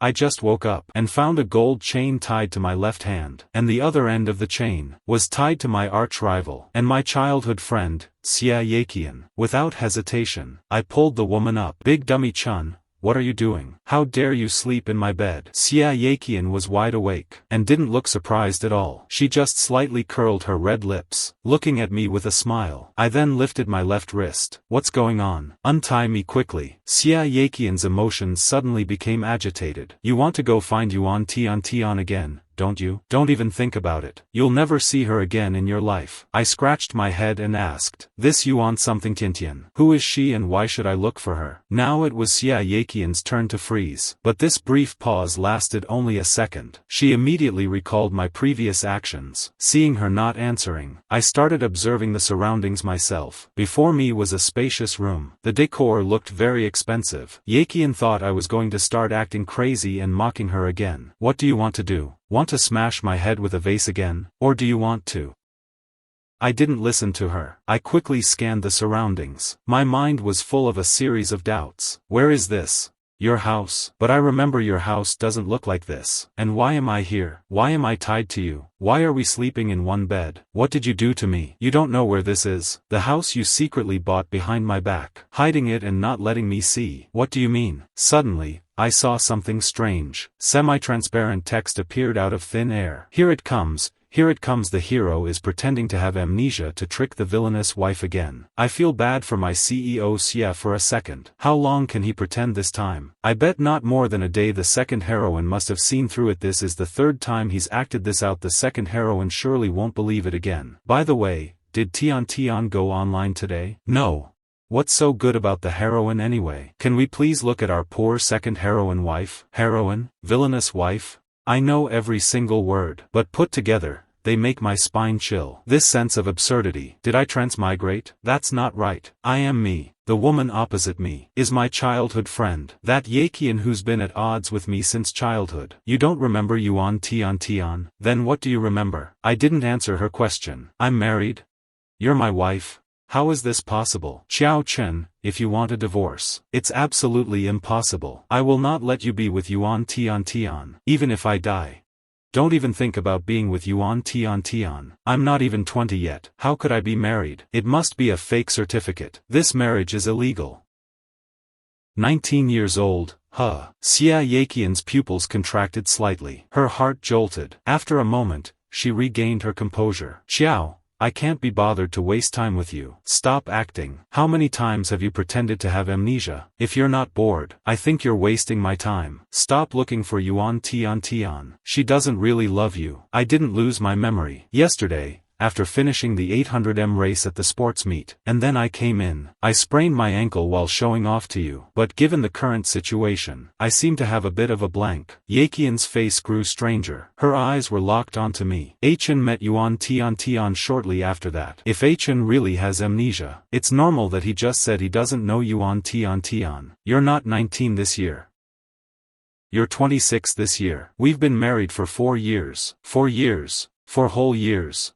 I just woke up and found a gold chain tied to my left hand, and the other end of the chain was tied to my arch-rival and my childhood friend, Xie Yaqian. Without hesitation, I pulled the woman up. Big dummy Chun, what are you doing? How dare you sleep in my bed? Xie Yaqian was wide awake, and didn't look surprised at all. She just slightly curled her red lips, looking at me with a smile. I then lifted my left wrist. What's going on? Untie me quickly. Xie Yaqian's emotions suddenly became agitated. You want to go find Yuan Tiantian again, don't you? Don't even think about it. You'll never see her again in your life. I scratched my head and asked, this Yuan something Tiantian. Who is she and why should I look for her? Now it was Xie Yaqian's turn to freeze. But this brief pause lasted only a second. She immediately recalled my previous actions. Seeing her not answering, I started observing the surroundings myself. Before me was a spacious room. The decor looked very expensive. Yaqian thought I was going to start acting crazy and mocking her again. What do you want to do? Want to smash my head with a vase again? Or do you want to? I didn't listen to her. I quickly scanned the surroundings. My mind was full of a series of doubts. Where is this? Your house. But I remember your house doesn't look like this. And why am I here? Why am I tied to you? Why are we sleeping in one bed? What did you do to me? You don't know where this is. The house you secretly bought behind my back, hiding it and not letting me see. What do you mean? Suddenly, I saw something strange. Semi-transparent text appeared out of thin air. Here it comes. Here it comes. The hero is pretending to have amnesia to trick the villainous wife again. I feel bad for my CEO Xie for a second. How long can he pretend this time? I bet not more than a day. The second heroine must have seen through it. This is the third time he's acted this out. The second heroine surely won't believe it again. By the way, did Tiantian go online today? No. What's so good about the heroine anyway? Can we please look at our poor second heroine wife? Heroine? Villainous wife? I know every single word, but put together, they make my spine chill. This sense of absurdity. Did I transmigrate? That's not right. I am me. The woman opposite me is my childhood friend. That Yaqian who's been at odds with me since childhood. You don't remember Yuan Tiantian? Then what do you remember? I didn't answer her question. I'm married? You're my wife? How is this possible? Qiao Chen, if you want a divorce, it's absolutely impossible. I will not let you be with Yuan Tiantian, even if I die. Don't even think about being with Yuan Tiantian. I'm not even 20 yet. How could I be married? It must be a fake certificate. This marriage is illegal. 19 years old, huh? Xie Yaqian's pupils contracted slightly. Her heart jolted. After a moment, she regained her composure. Qiao, I can't be bothered to waste time with you. Stop acting. How many times have you pretended to have amnesia? If you're not bored, I think you're wasting my time. Stop looking for Yuan Tiantian. She doesn't really love you. I didn't lose my memory yesterday, after finishing the 800m race at the sports meet, and then I came in. I sprained my ankle while showing off to you. But given the current situation, I seem to have a bit of a blank. Yaqian's face grew stranger. Her eyes were locked onto me. Chen met Yuan Tiantian shortly after that. If Chen really has amnesia, it's normal that he just said he doesn't know Yuan Tiantian. You're not 19 this year. You're 26 this year. We've been married for 4 years. 4 years. 4 whole years.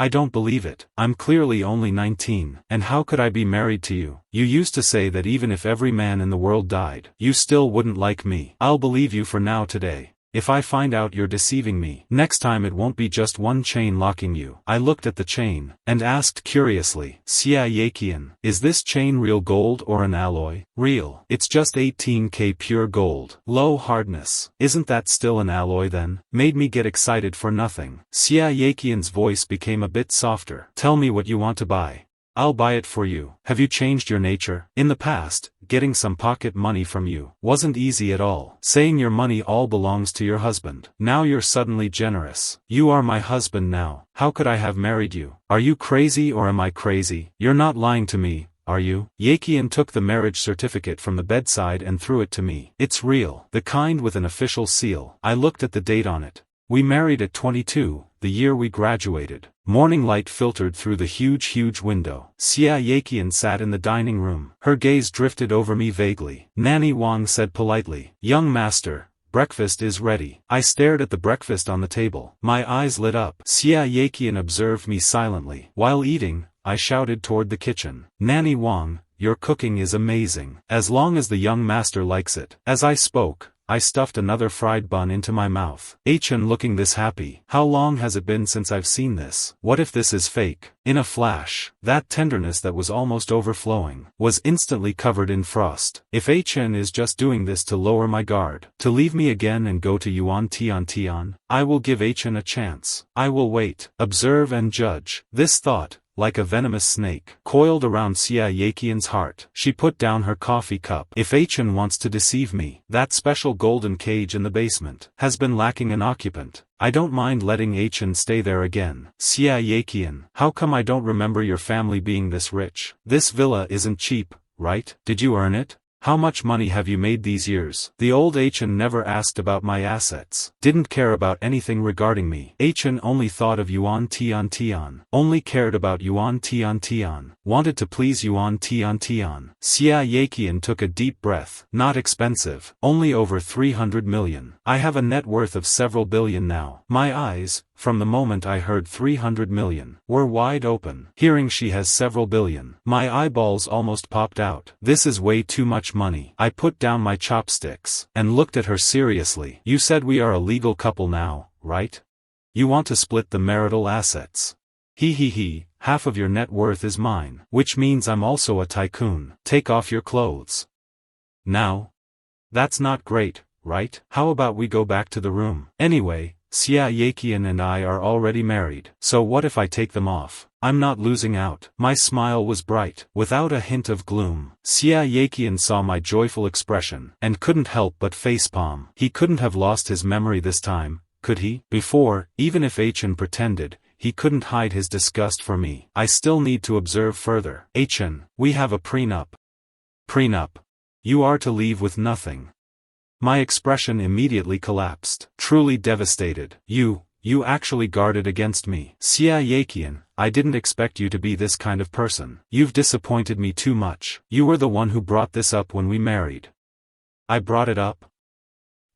I don't believe it. I'm clearly only 19, and how could I be married to you? You used to say that even if every man in the world died, you still wouldn't like me. I'll believe you for now today. If I find out you're deceiving me, next time it won't be just one chain locking you. I looked at the chain, and asked curiously, Xie Yaqian, is this chain real gold or an alloy? Real. It's just 18K pure gold. Low hardness. Isn't that still an alloy then? Made me get excited for nothing. Xie Yaqian's voice became a bit softer. Tell me what you want to buy. I'll buy it for you. Have you changed your nature? In the past, getting some pocket money from you wasn't easy at all. Saying your money all belongs to your husband. Now you're suddenly generous. You are my husband now. How could I have married you? Are you crazy or am I crazy? You're not lying to me, are you? Yaqian took the marriage certificate from the bedside and threw it to me. It's real. The kind with an official seal. I looked at the date on it. We married at 22, the year we graduated. Morning light filtered through the huge window. Xie Yaqian sat in the dining room. Her gaze drifted over me vaguely. Nanny Wang said politely, "Young master, breakfast is ready." I stared at the breakfast on the table. My eyes lit up. Xie Yaqian observed me silently. While eating, I shouted toward the kitchen. "Nanny Wang, your cooking is amazing. As long as the young master likes it." As I spoke, I stuffed another fried bun into my mouth. Chen looking this happy. How long has it been since I've seen this? What if this is fake? In a flash, that tenderness that was almost overflowing was instantly covered in frost. If Chen is just doing this to lower my guard, to leave me again and go to Yuan Tiantian, I will give Chen a chance. I will wait, observe and judge. This thought, like a venomous snake, coiled around Xie Yaqian's heart. She put down her coffee cup. If Chen wants to deceive me, that special golden cage in the basement has been lacking an occupant. I don't mind letting Chen stay there again. Xie Yaqian, how come I don't remember your family being this rich? This villa isn't cheap, right? Did you earn it? How much money have you made these years? The old Chen never asked about my assets, didn't care about anything regarding me. Chen only thought of Yuan Tiantian, only cared about Yuan Tiantian, wanted to please Yuan Tiantian. Xie Yaqian took a deep breath. Not expensive, only over 300 million. I have a net worth of several billion now. My eyes, from the moment I heard 300 million, were wide open. Hearing she has several billion, my eyeballs almost popped out. This is way too much money. I put down my chopsticks, and looked at her seriously. You said we are a legal couple now, right? You want to split the marital assets. He, half of your net worth is mine, which means I'm also a tycoon. Take off your clothes. Now? That's not great, right? How about we go back to the room? Anyway, Xie Yaqian and I are already married, so what if I take them off? I'm not losing out. My smile was bright, without a hint of gloom. Xie Yaqian saw my joyful expression, and couldn't help but facepalm. He couldn't have lost his memory this time, could he? Before, even if Chen pretended, he couldn't hide his disgust for me. I still need to observe further. Chen, we have a prenup. Prenup? You are to leave with nothing. My expression immediately collapsed, truly devastated. You actually guarded against me. Xie Yaqian, I didn't expect you to be this kind of person. You've disappointed me too much. You were the one who brought this up when we married. I brought it up?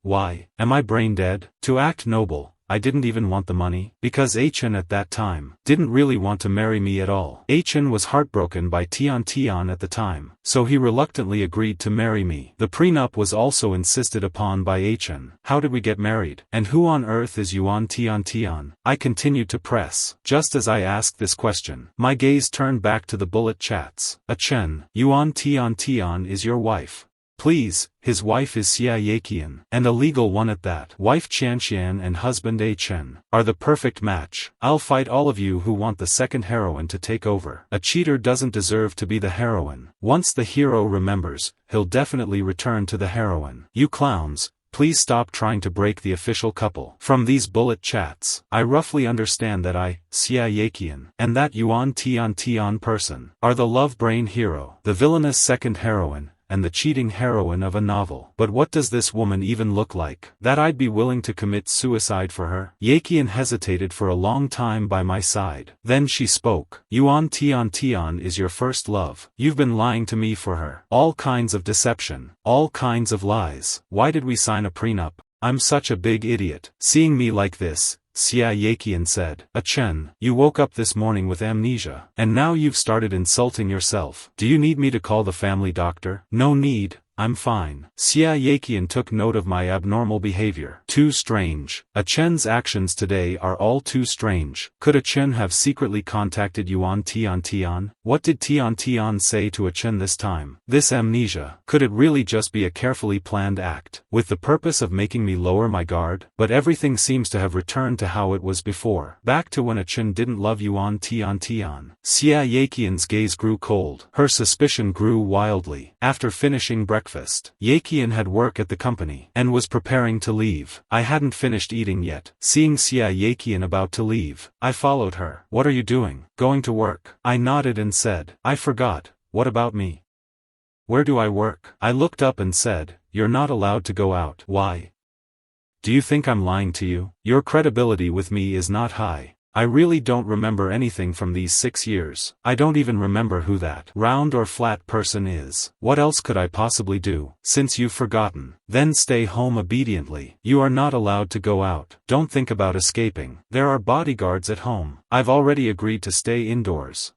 Why, am I brain dead? To act noble, I didn't even want the money, because Chen at that time didn't really want to marry me at all. Chen was heartbroken by Tiantian at the time, so he reluctantly agreed to marry me. The prenup was also insisted upon by Chen. How did we get married? And who on earth is Yuan Tiantian? I continued to press. Just as I asked this question, my gaze turned back to the bullet chats. Chen, Yuan Tiantian is your wife. Please, his wife is Xie Yaqian, and a legal one at that. Wife Tiantian and husband Chen are the perfect match. I'll fight all of you who want the second heroine to take over. A cheater doesn't deserve to be the heroine. Once the hero remembers, he'll definitely return to the heroine. You clowns, please stop trying to break the official couple. From these bullet chats, I roughly understand that I, Xie Yaqian, and that Yuan Tiantian person, are the love brain hero, the villainous second heroine, and the cheating heroine of a novel. But what does this woman even look like, that I'd be willing to commit suicide for her? Yaqian hesitated for a long time by my side. Then she spoke. Yuan Tiantian is your first love. You've been lying to me for her. All kinds of deception. All kinds of lies. Why did we sign a prenup? I'm such a big idiot. Seeing me like this, Xie Yaqian said. Chen, you woke up this morning with amnesia, and now you've started insulting yourself. Do you need me to call the family doctor? No need. I'm fine. Xie Yaqian took note of my abnormal behavior. Too strange. Chen's actions today are all too strange. Could Chen have secretly contacted Yuan Tiantian? What did Tiantian say to Chen this time? This amnesia, could it really just be a carefully planned act, with the purpose of making me lower my guard? But everything seems to have returned to how it was before. Back to when Chen didn't love Yuan Tiantian. Xie Yaqian's gaze grew cold. Her suspicion grew wildly. After finishing breakfast, Yaqian had work at the company, and was preparing to leave. I hadn't finished eating yet. Seeing Xie Yaqian about to leave, I followed her. What are you doing? Going to work? I nodded and said, I forgot. What about me? Where do I work? I looked up and said, you're not allowed to go out. Why? Do you think I'm lying to you? Your credibility with me is not high. I really don't remember anything from these 6 years. I don't even remember who that round or flat person is. What else could I possibly do, since you've forgotten? Then stay home obediently. You are not allowed to go out. Don't think about escaping. There are bodyguards at home. I've already agreed to stay indoors.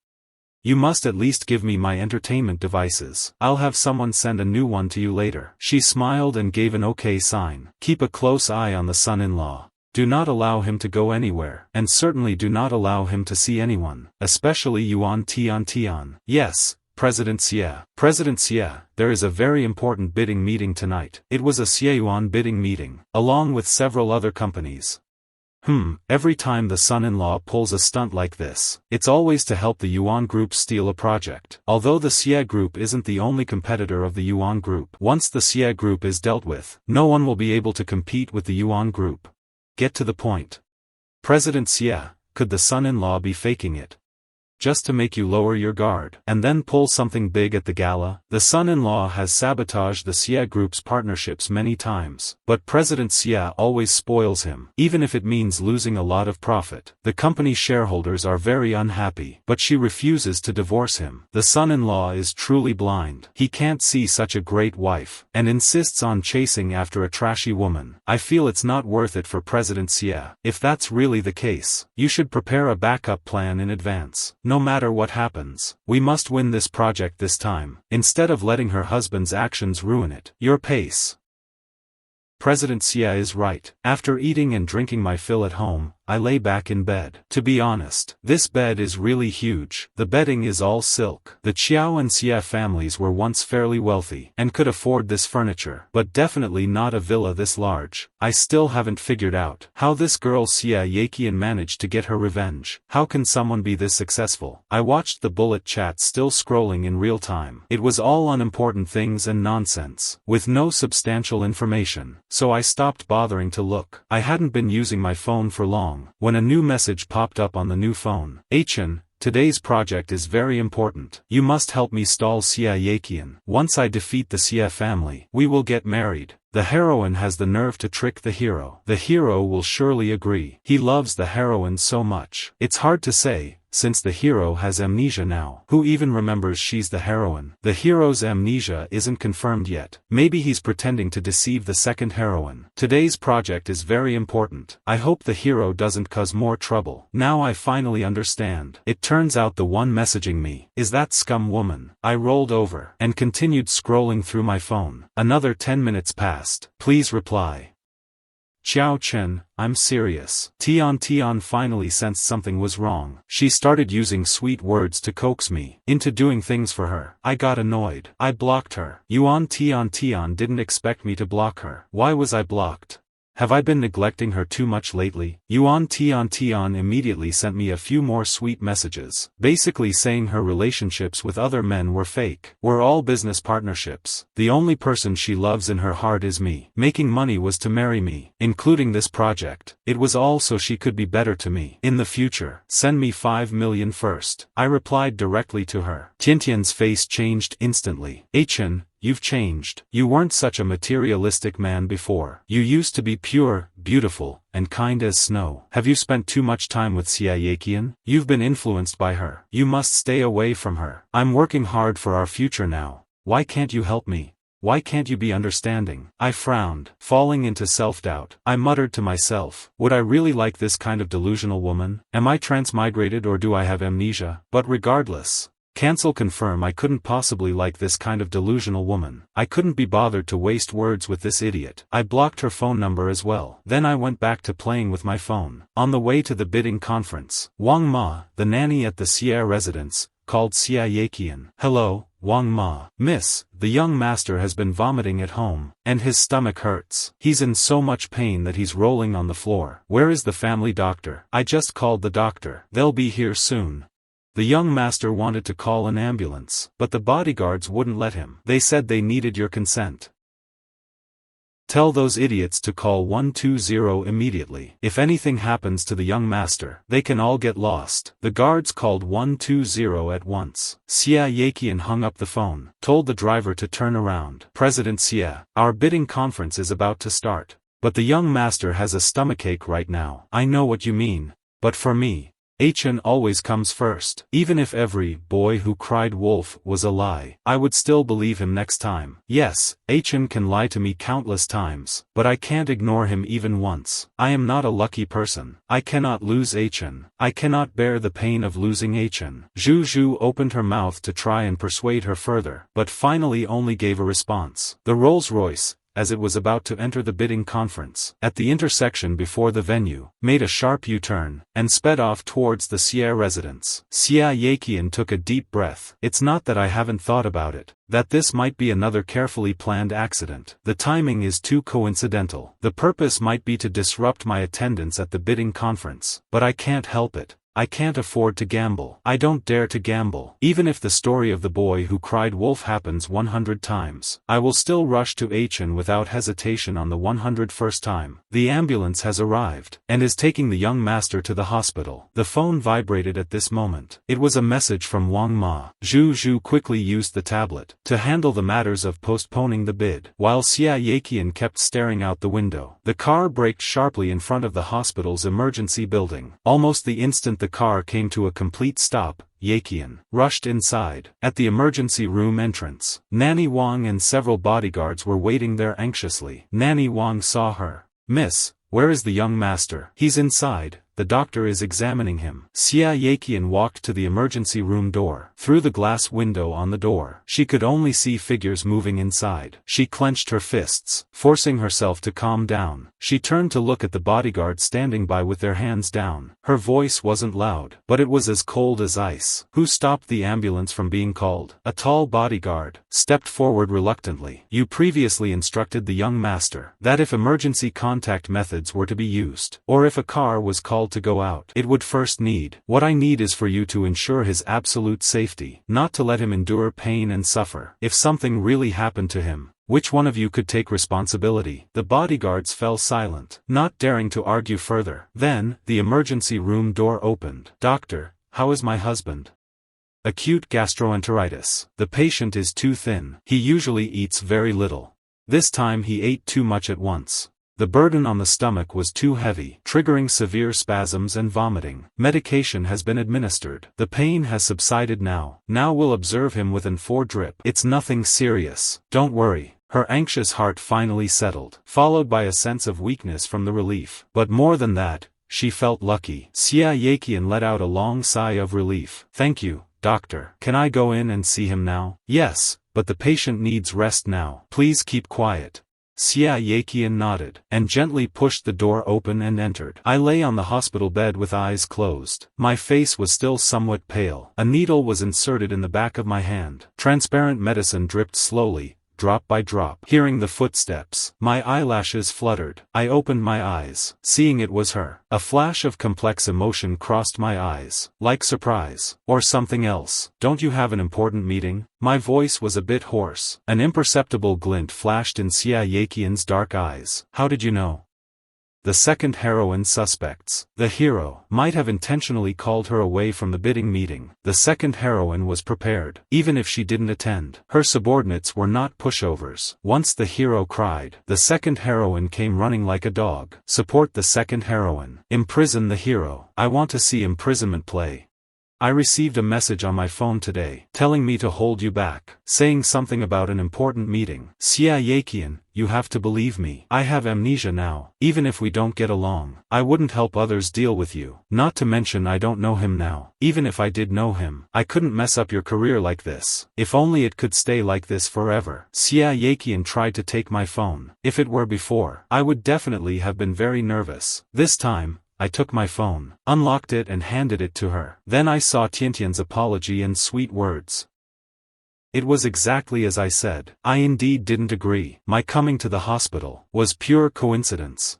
You must at least give me my entertainment devices. I'll have someone send a new one to you later." She smiled and gave an okay sign. "Keep a close eye on the son-in-law. Do not allow him to go anywhere, and certainly do not allow him to see anyone, especially Yuan Tiantian." "Yes, President Xie." "President Xie, there is a very important bidding meeting tonight." It was a Xie Yuan bidding meeting, along with several other companies. Every time the son-in-law pulls a stunt like this, it's always to help the Yuan Group steal a project. Although the Xie Group isn't the only competitor of the Yuan Group, once the Xie Group is dealt with, no one will be able to compete with the Yuan Group. Get to the point. President Xie, could the son-in-law be faking it? Just to make you lower your guard, and then pull something big at the gala? The son-in-law has sabotaged the Xie Group's partnerships many times, but President Xie always spoils him, even if it means losing a lot of profit. The company's shareholders are very unhappy, but she refuses to divorce him. The son-in-law is truly blind. He can't see such a great wife, and insists on chasing after a trashy woman. I feel it's not worth it for President Xie. If that's really the case, you should prepare a backup plan in advance. No matter what happens, we must win this project this time, instead of letting her husband's actions ruin it. Your pace. President Xie is right. After eating and drinking my fill at home, I lay back in bed. To be honest, this bed is really huge. The bedding is all silk. The Qiao and Xie families were once fairly wealthy, and could afford this furniture, but definitely not a villa this large. I still haven't figured out how this girl Xie Yaqian managed to get her revenge. How can someone be this successful? I watched the bullet chat still scrolling in real time. It was all unimportant things and nonsense, with no substantial information, so I stopped bothering to look. I hadn't been using my phone for long, when a new message popped up on the new phone. "Xie Chen, today's project is very important. You must help me stall Xie Yaqian. Once I defeat the Xie family, we will get married." The heroine has the nerve to trick the hero. The hero will surely agree. He loves the heroine so much. It's hard to say, since the hero has amnesia now. Who even remembers she's the heroine? The hero's amnesia isn't confirmed yet. Maybe he's pretending to deceive the second heroine. Today's project is very important. I hope the hero doesn't cause more trouble. Now I finally understand. It turns out the one messaging me is that scum woman. I rolled over and continued scrolling through my phone. Another 10 minutes passed. Please reply. Qiao Chen, I'm serious. Tian finally sensed something was wrong. She started using sweet words to coax me into doing things for her. I got annoyed. I blocked her. Yuan Tian didn't expect me to block her. Why was I blocked? Have I been neglecting her too much lately? Yuan Tian immediately sent me a few more sweet messages, basically saying her relationships with other men were fake. We're all business partnerships. The only person she loves in her heart is me. Making money was to marry me, including this project. It was all so she could be better to me in the future. Send me 5 million first. I replied directly to her. Tiantian's face changed instantly. "Xie Chen, you've changed. You weren't such a materialistic man before. You used to be pure, beautiful, and kind as snow. Have you spent too much time with Xie Yaqian? You've been influenced by her. You must stay away from her. I'm working hard for our future now. Why can't you help me? Why can't you be understanding?" I frowned, falling into self-doubt. I muttered to myself, would I really like this kind of delusional woman? Am I transmigrated or do I have amnesia? But regardless, confirm I couldn't possibly like this kind of delusional woman. I couldn't be bothered to waste words with this idiot. I blocked her phone number as well. Then I went back to playing with my phone. On the way to the bidding conference, Wang Ma, the nanny at the Xie residence, called Xie Yaqian. "Hello, Wang Ma." "Miss, the young master has been vomiting at home, and his stomach hurts. He's in so much pain that he's rolling on the floor. Where is the family doctor?" "I just called the doctor. They'll be here soon." The young master wanted to call an ambulance, but the bodyguards wouldn't let him. They said they needed your consent. "Tell those idiots to call 120 immediately. If anything happens to the young master, they can all get lost." The guards called 120 at once. Xie Yaqian hung up the phone, told the driver to turn around. "President Xie, our bidding conference is about to start. But the young master has a stomachache right now." "I know what you mean. But for me, Qiao always comes first. Even if every boy who cried wolf was a lie, I would still believe him next time. Yes, Qiao can lie to me countless times, but I can't ignore him even once. I am not a lucky person. I cannot lose Qiao. I cannot bear the pain of losing Qiao. Zhu opened her mouth to try and persuade her further, but finally only gave a response. The Rolls-Royce, as it was about to enter the bidding conference, at the intersection before the venue, made a sharp U-turn, and sped off towards the Xie residence. Xie Yaqian took a deep breath. It's not that I haven't thought about it, that this might be another carefully planned accident. The timing is too coincidental. The purpose might be to disrupt my attendance at the bidding conference, but I can't help it. I can't afford to gamble. I don't dare to gamble. Even if the story of the boy who cried wolf happens 100 times, I will still rush to Qiao without hesitation on the 101st time. The ambulance has arrived, and is taking the young master to the hospital. The phone vibrated at this moment. It was a message from Wang Ma. Zhu quickly used the tablet to handle the matters of postponing the bid, while Xie Yaqian kept staring out the window. The car braked sharply in front of the hospital's emergency building. Almost the instant the car came to a complete stop, Yaqian rushed inside. At the emergency room entrance, Nanny Wang and several bodyguards were waiting there anxiously. Nanny Wang saw her. "Miss, where is the young master?" "He's inside. The doctor is examining him." Xie Yaqian walked to the emergency room door. Through the glass window on the door, she could only see figures moving inside. She clenched her fists, forcing herself to calm down. She turned to look at the bodyguards standing by with their hands down. Her voice wasn't loud, but it was as cold as ice. "Who stopped the ambulance from being called?" A tall bodyguard stepped forward reluctantly. "You previously instructed the young master that if emergency contact methods were to be used, or if a car was called to go out, it would first need. What I need is for you to ensure his absolute safety, not to let him endure pain and suffer. If something really happened to him, which one of you could take responsibility?" The bodyguards fell silent, not daring to argue further. Then, the emergency room door opened. "Doctor, how is my husband?" "Acute gastroenteritis. The patient is too thin. He usually eats very little. This time he ate too much at once. The burden on the stomach was too heavy, triggering severe spasms and vomiting. Medication has been administered. The pain has subsided now. Now we'll observe him with an 4 drip. It's nothing serious. Don't worry." Her anxious heart finally settled, followed by a sense of weakness from the relief. But more than that, she felt lucky. Xie Yaqian let out a long sigh of relief. "Thank you, doctor. Can I go in and see him now?" "Yes, but the patient needs rest now. Please keep quiet." Xie Yaqian nodded, and gently pushed the door open and entered. I lay on the hospital bed with eyes closed. My face was still somewhat pale. A needle was inserted in the back of my hand. Transparent medicine dripped slowly, drop by drop. Hearing the footsteps, my eyelashes fluttered. I opened my eyes, seeing it was her. A flash of complex emotion crossed my eyes, like surprise, or something else. "Don't you have an important meeting?" My voice was a bit hoarse. An imperceptible glint flashed in Xie Yaqian's dark eyes. "How did you know?" The second heroine suspects. The hero might have intentionally called her away from the bidding meeting. The second heroine was prepared, even if she didn't attend. Her subordinates were not pushovers. Once the hero cried, the second heroine came running like a dog. Support the second heroine. Imprison the hero. I want to see Imprisonment play. I received a message on my phone today, telling me to hold you back, saying something about an important meeting. Xie Yaqian, you have to believe me. I have amnesia now. Even if we don't get along, I wouldn't help others deal with you. Not to mention I don't know him now. Even if I did know him, I couldn't mess up your career like this. If only it could stay like this forever. Xie Yaqian tried to take my phone. If it were before, I would definitely have been very nervous. This time, I took my phone, unlocked it and handed it to her. Then I saw Tiantian's apology and sweet words. It was exactly as I said. I indeed didn't agree. My coming to the hospital was pure coincidence.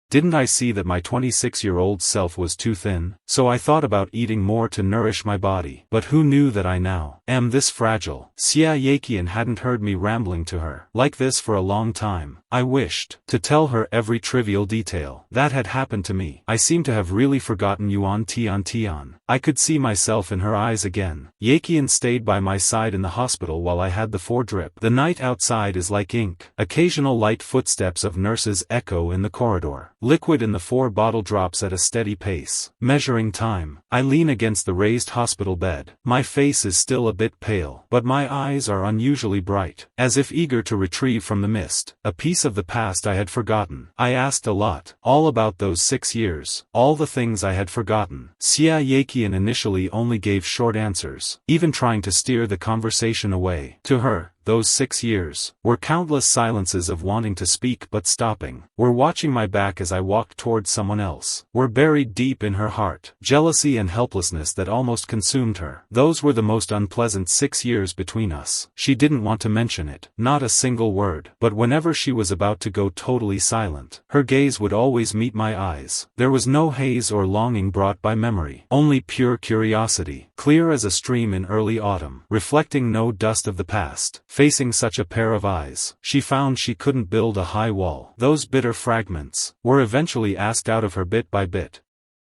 Didn't I see that my 26-year-old self was too thin? So I thought about eating more to nourish my body. But who knew that I now am this fragile? Xie Yaqian hadn't heard me rambling to her like this for a long time. I wished to tell her every trivial detail that had happened to me. I seemed to have really forgotten Yuan Tiantian. I could see myself in her eyes again. Yaqian stayed by my side in the hospital while I had the 4 drip. The night outside is like ink. Occasional light footsteps of nurses echo in the corridor. liquid in the 4 bottle drops at a steady pace. Measuring time. I lean against the raised hospital bed. My face is still a bit pale, but my eyes are unusually bright, as if eager to retrieve from the mist a piece of the past I had forgotten. I asked a lot, all about those 6 years, all the things I had forgotten. Xie Yaqian initially only gave short answers, even trying to steer the conversation away. To her, those 6 years were countless silences of wanting to speak but stopping, were watching my back as I walked towards someone else, were buried deep in her heart, jealousy and helplessness that almost consumed her. Those were the most unpleasant 6 years between us. She didn't want to mention it, not a single word, but whenever she was about to go totally silent, her gaze would always meet my eyes. There was no haze or longing brought by memory, only pure curiosity, clear as a stream in early autumn, reflecting no dust of the past. Facing such a pair of eyes, she found she couldn't build a high wall. Those bitter fragments were eventually asked out of her bit by bit.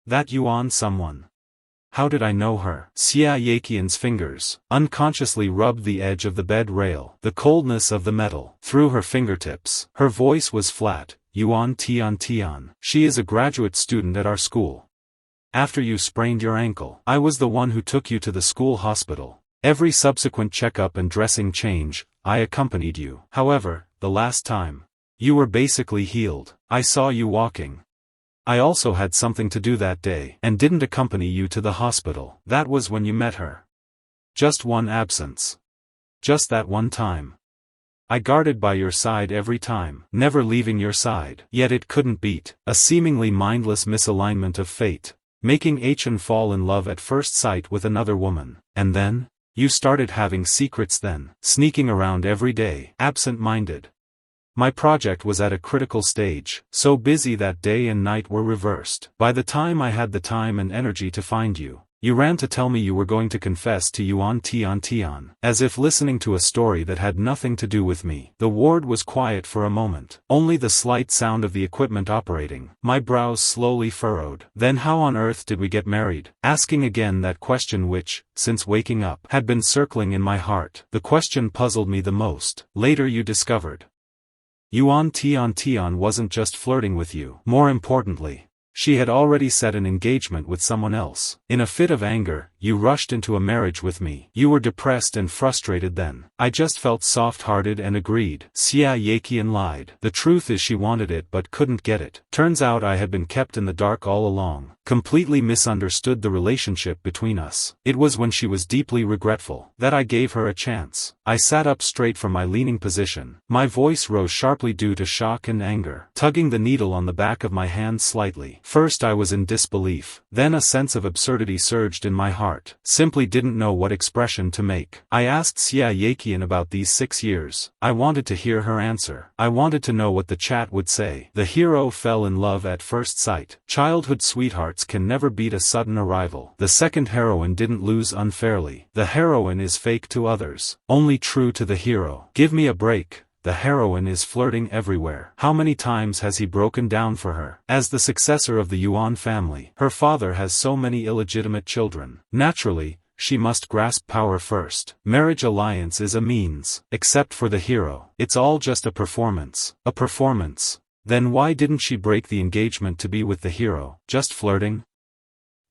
That Yuan someone. How did I know her? Xie Yaqian's fingers unconsciously rubbed the edge of the bed rail, the coldness of the metal through her fingertips. Her voice was flat. Yuan Tiantian. She is a graduate student at our school. After you sprained your ankle, I was the one who took you to the school hospital. Every subsequent checkup and dressing change, I accompanied you. However, the last time, you were basically healed. I saw you walking. I also had something to do that day, and didn't accompany you to the hospital. That was when you met her. Just one absence. Just that one time. I guarded by your side every time, never leaving your side. Yet it couldn't beat a seemingly mindless misalignment of fate, making Chen fall in love at first sight with another woman. And then? You started having secrets then, sneaking around every day, absent-minded. My project was at a critical stage, so busy that day and night were reversed. By the time I had the time and energy to find you, you ran to tell me you were going to confess to Yuan Tiantian, as if listening to a story that had nothing to do with me. The ward was quiet for a moment, only the slight sound of the equipment operating. My brows slowly furrowed. Then how on earth did we get married? Asking again that question which, since waking up, had been circling in my heart. The question puzzled me the most. Later you discovered. Yuan Tiantian wasn't just flirting with you. More importantly, she had already set an engagement with someone else. In a fit of anger, you rushed into a marriage with me. You were depressed and frustrated then. I just felt soft-hearted and agreed. Xie Yaqian lied. The truth is she wanted it but couldn't get it. Turns out I had been kept in the dark all along. Completely misunderstood the relationship between us. It was when she was deeply regretful that I gave her a chance. I sat up straight from my leaning position. My voice rose sharply due to shock and anger, tugging the needle on the back of my hand slightly. First I was in disbelief, then a sense of absurdity surged in my heart. Simply didn't know what expression to make. I asked Xie Yaqian about these 6 years. I wanted to hear her answer. I wanted to know what the chat would say. The hero fell in love at first sight. Childhood sweethearts can never beat a sudden arrival. The second heroine didn't lose unfairly. The heroine is fake to others, only true to the hero. Give me a break. The heroine is flirting everywhere. How many times has he broken down for her? As the successor of the Yuan family, her father has so many illegitimate children. Naturally, she must grasp power first. Marriage alliance is a means. Except for the hero, it's all just a performance. A performance. Then why didn't she break the engagement to be with the hero? Just flirting?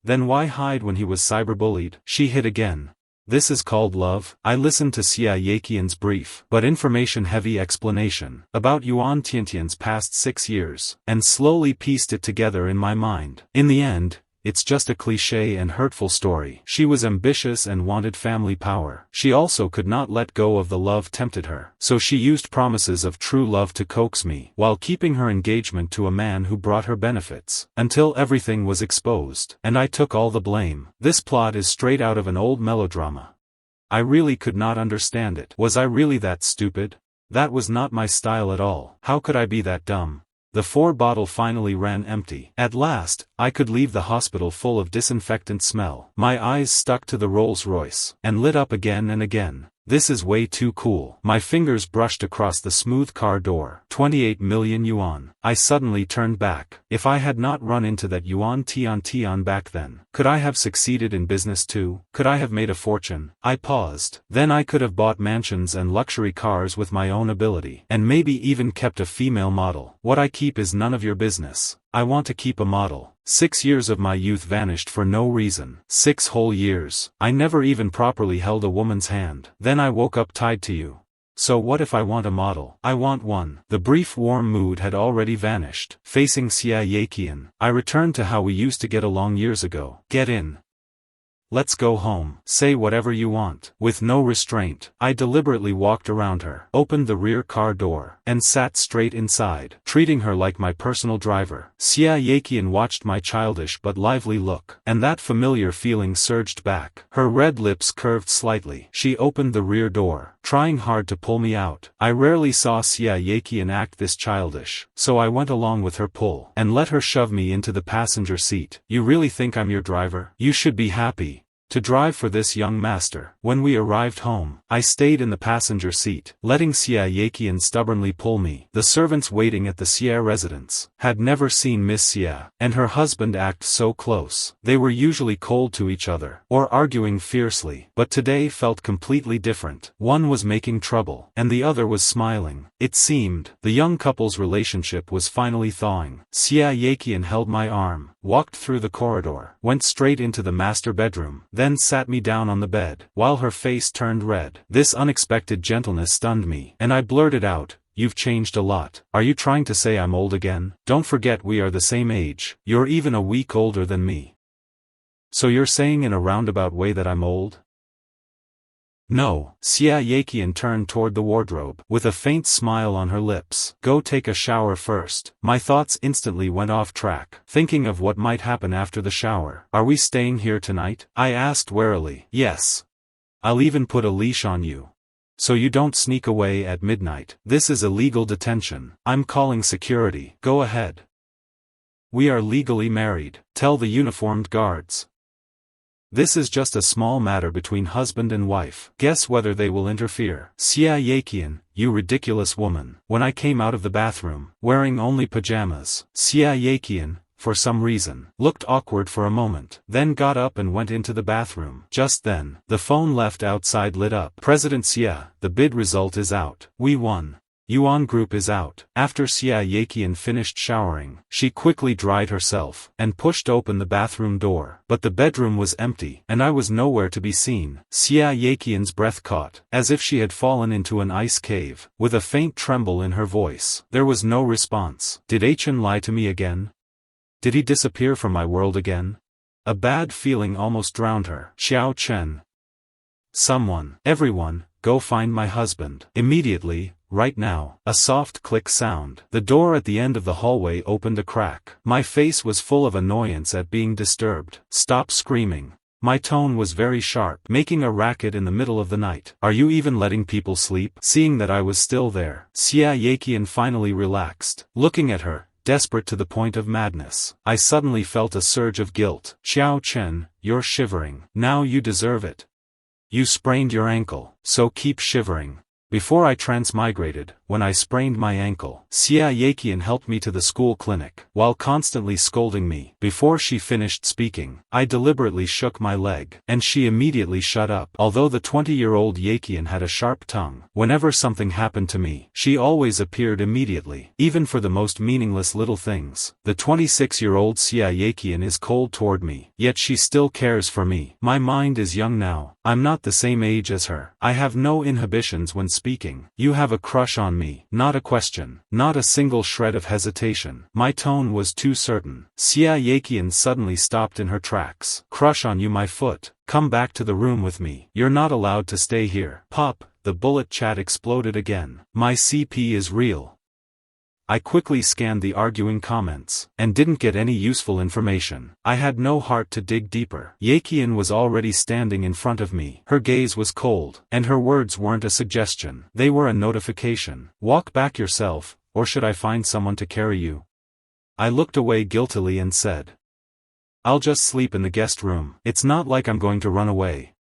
Then why hide when he was cyberbullied? She hid again. This is called love? I listened to Xie Yaqian's brief, but information-heavy explanation about Yuan Tiantian's past 6 years, and slowly pieced it together in my mind. In the end, it's just a cliché and hurtful story. She was ambitious and wanted family power. She also could not let go of the love tempted her. So she used promises of true love to coax me, while keeping her engagement to a man who brought her benefits, until everything was exposed. And I took all the blame. This plot is straight out of an old melodrama. I really could not understand it. Was I really that stupid? That was not my style at all. How could I be that dumb? The 4-bottle finally ran empty. At last, I could leave the hospital full of disinfectant smell. My eyes stuck to the Rolls-Royce, and lit up again and again. This is way too cool. My fingers brushed across the smooth car door. 28 million yuan. I suddenly turned back. If I had not run into that Yuan Tiantian back then, could I have succeeded in business too? Could I have made a fortune? I paused. Then I could have bought mansions and luxury cars with my own ability. And maybe even kept a female model. What I keep is none of your business. I want to keep a model. 6 years of my youth vanished for no reason. 6 whole years. I never even properly held a woman's hand. Then I woke up tied to you. So what if I want a model? I want one. The brief warm mood had already vanished. Facing Xie Yaqian, I returned to how we used to get along years ago. Get in. Let's go home. Say whatever you want. With no restraint, I deliberately walked around her, opened the rear car door, and sat straight inside, treating her like my personal driver. Xie Yaqian watched my childish but lively look, and that familiar feeling surged back. Her red lips curved slightly. She opened the rear door, trying hard to pull me out. I rarely saw Xie Yaqian act this childish, so I went along with her pull, and let her shove me into the passenger seat. You really think I'm your driver? You should be happy to drive for this young master. When we arrived home, I stayed in the passenger seat, letting Xie Yaqian stubbornly pull me. The servants waiting at the Xie residence had never seen Miss Xie and her husband act so close. They were usually cold to each other, or arguing fiercely, but today felt completely different. One was making trouble, and the other was smiling. It seemed the young couple's relationship was finally thawing. Xie Yaqian held my arm, walked through the corridor, went straight into the master bedroom, then sat me down on the bed, while her face turned red. This unexpected gentleness stunned me, and I blurted out, "You've changed a lot. Are you trying to say I'm old again? Don't forget we are the same age. You're even a week older than me. So you're saying in a roundabout way that I'm old?" No. Xie Yaqian turned toward the wardrobe, with a faint smile on her lips. Go take a shower first. My thoughts instantly went off track, thinking of what might happen after the shower. Are we staying here tonight? I asked warily. Yes. I'll even put a leash on you, so you don't sneak away at midnight. This is illegal detention. I'm calling security. Go ahead. We are legally married. Tell the uniformed guards. This is just a small matter between husband and wife. Guess whether they will interfere. Xie Yaqian, you ridiculous woman. When I came out of the bathroom, wearing only pajamas, Xie Yaqian, for some reason, looked awkward for a moment, then got up and went into the bathroom. Just then, the phone left outside lit up. President Xie, the bid result is out. We won. Yuan Group is out. After Xie Yaqian finished showering, she quickly dried herself, and pushed open the bathroom door. But the bedroom was empty, and I was nowhere to be seen. Xie Yaqian's breath caught, as if she had fallen into an ice cave, with a faint tremble in her voice. There was no response. Did Chen lie to me again? Did he disappear from my world again? A bad feeling almost drowned her. Qiao Chen. Someone, everyone, go find my husband. Immediately. Right now. A soft click sound. The door at the end of the hallway opened a crack. My face was full of annoyance at being disturbed. Stop screaming. My tone was very sharp. Making a racket in the middle of the night. Are you even letting people sleep? Seeing that I was still there, Xie Yaqian finally relaxed. Looking at her, desperate to the point of madness, I suddenly felt a surge of guilt. Qiao Chen, you're shivering. Now you deserve it. You sprained your ankle, so keep shivering. Before I transmigrated, when I sprained my ankle, Xie Yaqian helped me to the school clinic, while constantly scolding me. Before she finished speaking, I deliberately shook my leg, and she immediately shut up. Although the 20-year-old Yaqian had a sharp tongue, whenever something happened to me, she always appeared immediately, even for the most meaningless little things. The 26-year-old Xie Yaqian is cold toward me, yet she still cares for me. My mind is young now. I'm not the same age as her. I have no inhibitions when speaking. You have a crush on me. Not a question. Not a single shred of hesitation. My tone was too certain. Xie Yaqian suddenly stopped in her tracks. Crush on you, my foot. Come back to the room with me. You're not allowed to stay here. Pop, the bullet chat exploded again. My CP is real. I quickly scanned the arguing comments, and didn't get any useful information. I had no heart to dig deeper. Yaqian was already standing in front of me. Her gaze was cold, and her words weren't a suggestion. They were a notification. Walk back yourself, or should I find someone to carry you? I looked away guiltily and said, I'll just sleep in the guest room. It's not like I'm going to run away.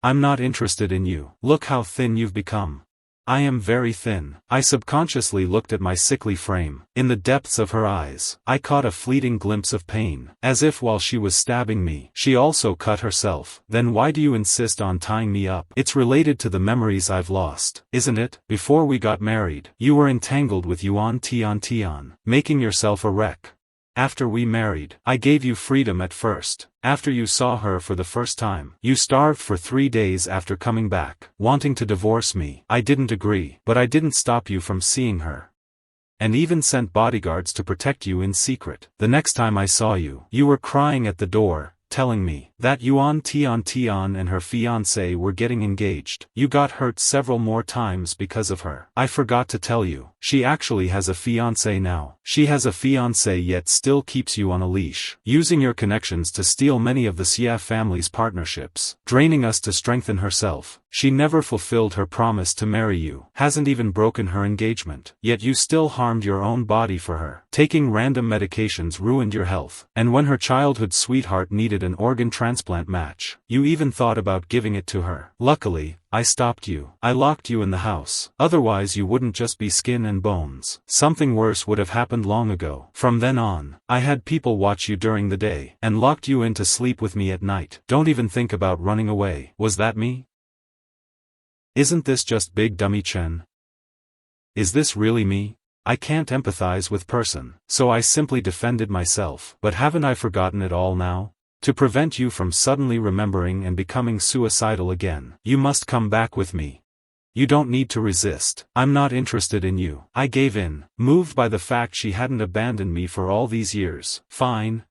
I'm not interested in you. Look how thin you've become. I am very thin. I subconsciously looked at my sickly frame. In the depths of her eyes, I caught a fleeting glimpse of pain, as if while she was stabbing me, she also cut herself. Then why do you insist on tying me up? It's related to the memories I've lost, isn't it? Before we got married, you were entangled with Yuan Tiantian, making yourself a wreck. After we married, I gave you freedom at first. After you saw her for the first time, you starved for 3 days after coming back, wanting to divorce me. I didn't agree, but I didn't stop you from seeing her. And even sent bodyguards to protect you in secret. The next time I saw you, you were crying at the door, telling me that Yuan Tiantian and her fiancé were getting engaged. You got hurt several more times because of her. I forgot to tell you, she actually has a fiancé now. She has a fiancé yet still keeps you on a leash, using your connections to steal many of the Xie family's partnerships, draining us to strengthen herself. She never fulfilled her promise to marry you, hasn't even broken her engagement, yet you still harmed your own body for her. Taking random medications ruined your health, and when her childhood sweetheart needed an organ transplant match, you even thought about giving it to her. Luckily, I stopped you. I locked you in the house. Otherwise you wouldn't just be skin and bones. Something worse would have happened long ago. From then on, I had people watch you during the day, and locked you in to sleep with me at night. Don't even think about running away. Was that me? Isn't this just big dummy Chen? Is this really me? I can't empathize with person, so I simply defended myself. But haven't I forgotten it all now? To prevent you from suddenly remembering and becoming suicidal again, you must come back with me. You don't need to resist. I'm not interested in you. I gave in, moved by the fact she hadn't abandoned me for all these years. Fine.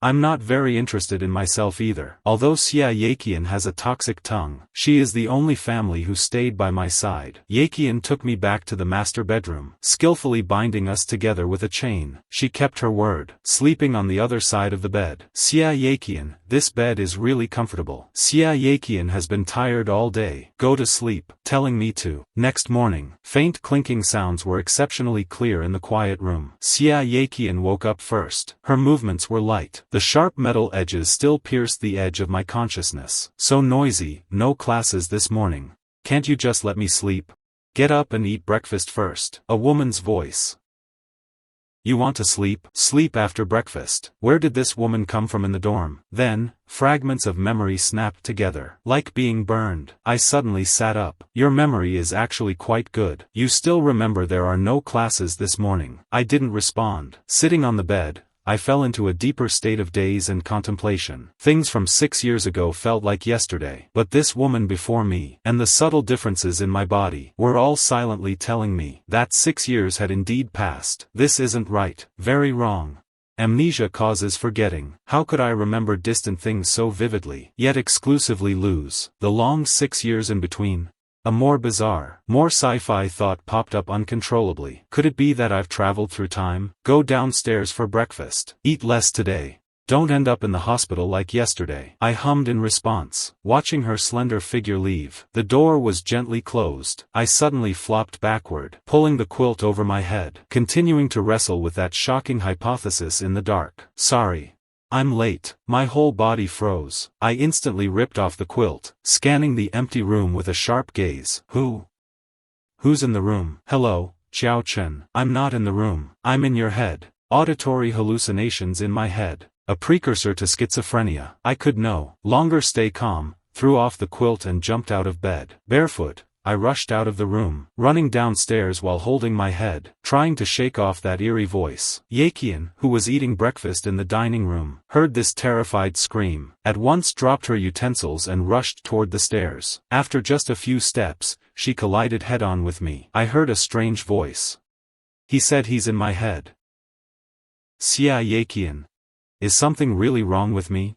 I'm not very interested in myself either. Although Xie Yaqian has a toxic tongue, she is the only family who stayed by my side. Yaqian took me back to the master bedroom, skillfully binding us together with a chain. She kept her word, sleeping on the other side of the bed. Xie Yaqian, this bed is really comfortable. Xie Yaqian has been tired all day. Go to sleep, telling me to. Next morning, faint clinking sounds were exceptionally clear in the quiet room. Xie Yaqian woke up first. Her movements were light. The sharp metal edges still pierced the edge of my consciousness. So noisy. No classes this morning. Can't you just let me sleep? Get up and eat breakfast first. A woman's voice. You want to sleep? Sleep after breakfast. Where did this woman come from in the dorm? Then, fragments of memory snapped together. Like being burned. I suddenly sat up. Your memory is actually quite good. You still remember there are no classes this morning. I didn't respond. Sitting on the bed, I fell into a deeper state of daze and contemplation. Things from 6 years ago felt like yesterday. But this woman before me, and the subtle differences in my body, were all silently telling me that 6 years had indeed passed. This isn't right. Very wrong. Amnesia causes forgetting. How could I remember distant things so vividly, yet exclusively lose the long 6 years in between? A more bizarre, more sci-fi thought popped up uncontrollably. Could it be that I've traveled through time? Go downstairs for breakfast. Eat less today. Don't end up in the hospital like yesterday. I hummed in response, watching her slender figure leave. The door was gently closed. I suddenly flopped backward, pulling the quilt over my head, continuing to wrestle with that shocking hypothesis in the dark. Sorry. I'm late. My whole body froze. I instantly ripped off the quilt, scanning the empty room with a sharp gaze. Who's in the room? Hello, Qiao Chen. I'm not in the room. I'm in your head. Auditory hallucinations in my head. A precursor to schizophrenia. I could no longer stay calm, threw off the quilt and jumped out of bed. Barefoot, I rushed out of the room, running downstairs while holding my head, trying to shake off that eerie voice. Yaqian, who was eating breakfast in the dining room, heard this terrified scream, at once dropped her utensils and rushed toward the stairs. After just a few steps, she collided head-on with me. I heard a strange voice. He said he's in my head. Xie Yaqian. Is something really wrong with me?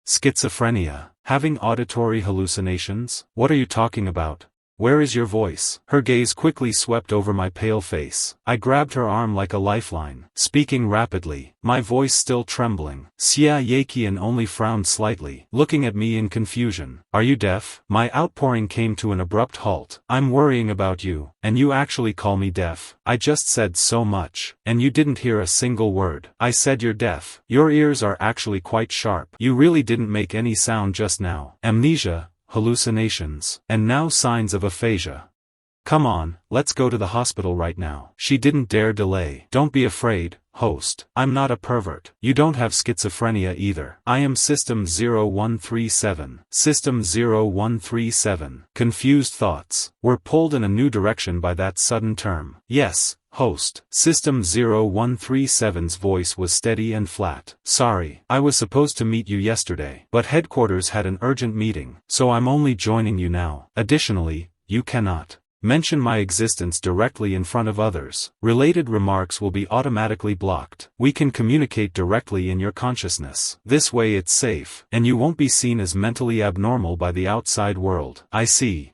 Schizophrenia? Having auditory hallucinations? What are you talking about? Where is your voice? Her gaze quickly swept over my pale face. I grabbed her arm like a lifeline, speaking rapidly, my voice still trembling. Xie Yaqian only frowned slightly, looking at me in confusion. Are you deaf? My outpouring came to an abrupt halt. I'm worrying about you, and you actually call me deaf? I just said so much, and you didn't hear a single word. I said you're deaf. Your ears are actually quite sharp. You really didn't make any sound just now. Amnesia, hallucinations, and now signs of aphasia. Come on, let's go to the hospital right now. She didn't dare delay. Don't be afraid, host. I'm not a pervert. You don't have schizophrenia either. I am System 0137. System 0137. Confused thoughts were pulled in a new direction by that sudden term. Yes, host. System 0137's voice was steady and flat. Sorry, I was supposed to meet you yesterday, but headquarters had an urgent meeting, so I'm only joining you now. Additionally, you cannot mention my existence directly in front of others. Related remarks will be automatically blocked. We can communicate directly in your consciousness. This way it's safe, and you won't be seen as mentally abnormal by the outside world. I see.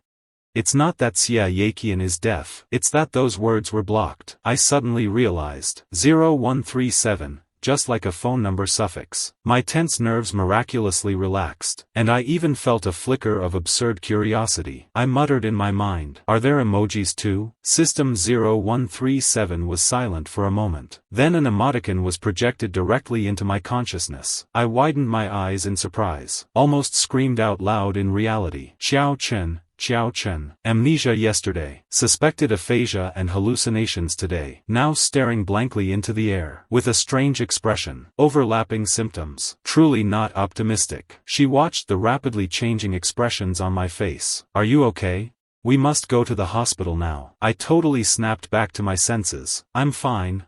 It's not that Xie Yaqian is deaf, it's that those words were blocked. I suddenly realized. 0137. Just like a phone number suffix. My tense nerves miraculously relaxed, and I even felt a flicker of absurd curiosity. I muttered in my mind, are there emojis too? System 0137 was silent for a moment. Then an emoticon was projected directly into my consciousness. I widened my eyes in surprise, almost screamed out loud in reality. Qiao Chen. Qiao Chen. Amnesia yesterday, suspected aphasia and hallucinations today, now staring blankly into the air, with a strange expression, overlapping symptoms, truly not optimistic. She watched the rapidly changing expressions on my face. Are you okay? We must go to the hospital now. I totally snapped back to my senses. I'm fine,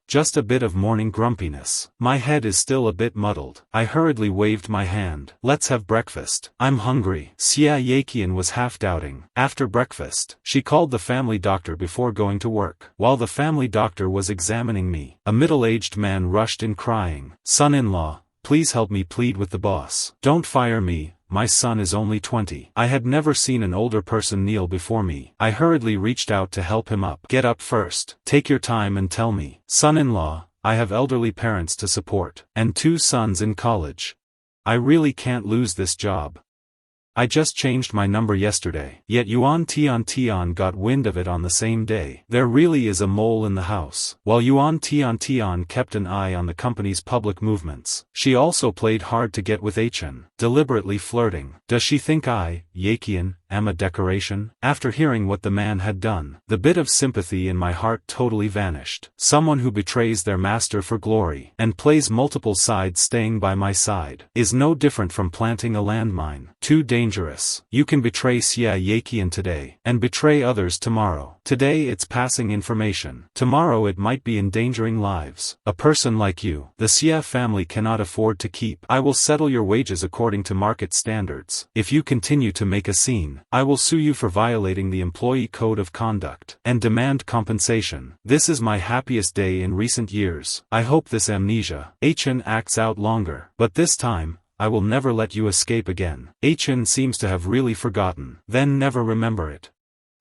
just a bit of morning grumpiness. My head is still a bit muddled. I hurriedly waved my hand. Let's have breakfast. I'm hungry. Xie Yaqian was half doubting. After breakfast, she called the family doctor before going to work. While the family doctor was examining me, a middle-aged man rushed in crying, "Son-in-law, please help me plead with the boss. Don't fire me. My son is only 20. I had never seen an older person kneel before me. I hurriedly reached out to help him up. Get up first. Take your time and tell me. Son-in-law, I have elderly parents to support, and 2 sons in college. I really can't lose this job. I just changed my number yesterday. Yet Yuan Tiantian got wind of it on the same day. There really is a mole in the house. While Yuan Tiantian kept an eye on the company's public movements, she also played hard to get with Xie Yaqian, deliberately flirting. Does she think I, Yaqian, am a decoration? After hearing what the man had done, the bit of sympathy in my heart totally vanished. Someone who betrays their master for glory, and plays multiple sides staying by my side, is no different from planting a landmine. Too dangerous. You can betray Xie Yaqian today, and betray others tomorrow. Today it's passing information. Tomorrow it might be endangering lives. A person like you, the Xie family cannot afford to keep. I will settle your wages according to market standards. If you continue to make a scene, I will sue you for violating the employee code of conduct, and demand compensation. This is my happiest day in recent years. I hope this amnesia, Xie Yaqian, acts out longer, but this time, I will never let you escape again. Xie Yaqian seems to have really forgotten, then never remember it.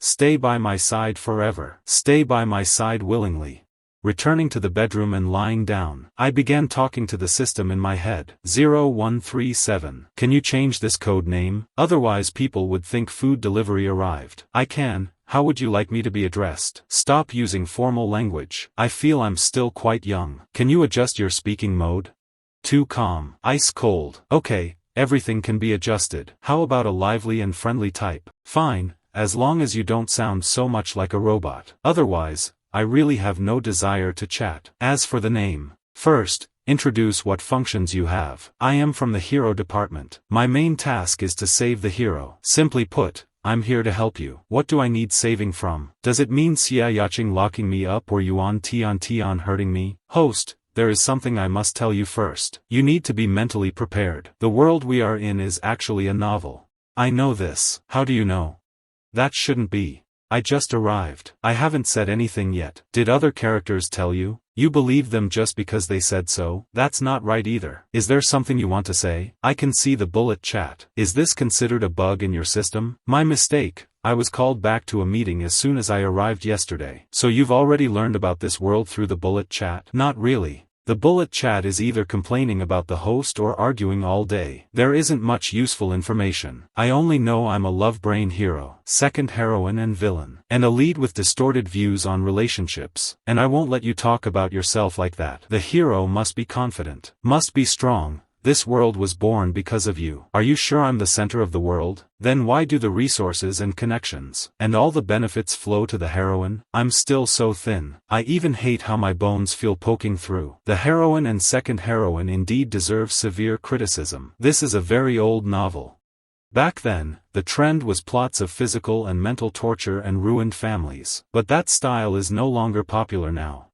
Stay by my side forever. Stay by my side willingly. Returning to the bedroom and lying down, I began talking to the system in my head. 0137. Can you change this code name? Otherwise people would think food delivery arrived. I can. How would you like me to be addressed? Stop using formal language. I feel I'm still quite young. Can you adjust your speaking mode? Too calm. Ice cold. Okay, everything can be adjusted. How about a lively and friendly type? Fine, as long as you don't sound so much like a robot. Otherwise, I really have no desire to chat. As for the name, first, introduce what functions you have. I am from the hero department. My main task is to save the hero. Simply put, I'm here to help you. What do I need saving from? Does it mean Xie Yaqian locking me up or Yuan Tiantian hurting me? Host, there is something I must tell you first. You need to be mentally prepared. The world we are in is actually a novel. I know this. How do you know? That shouldn't be. I just arrived. I haven't said anything yet. Did other characters tell you? You believe them just because they said so? That's not right either. Is there something you want to say? I can see the bullet chat. Is this considered a bug in your system? My mistake. I was called back to a meeting as soon as I arrived yesterday. So you've already learned about this world through the bullet chat? Not really. The bullet chat is either complaining about the host or arguing all day. There isn't much useful information. I only know I'm a love brain hero, second heroine and villain, and a lead with distorted views on relationships, and I won't let you talk about yourself like that. The hero must be confident, must be strong, This world was born because of you. Are you sure I'm the center of the world? Then why do the resources and connections, and all the benefits flow to the heroine? I'm still so thin. I even hate how my bones feel poking through. The heroine and second heroine indeed deserve severe criticism. This is a very old novel. Back then, the trend was plots of physical and mental torture and ruined families. But that style is no longer popular now.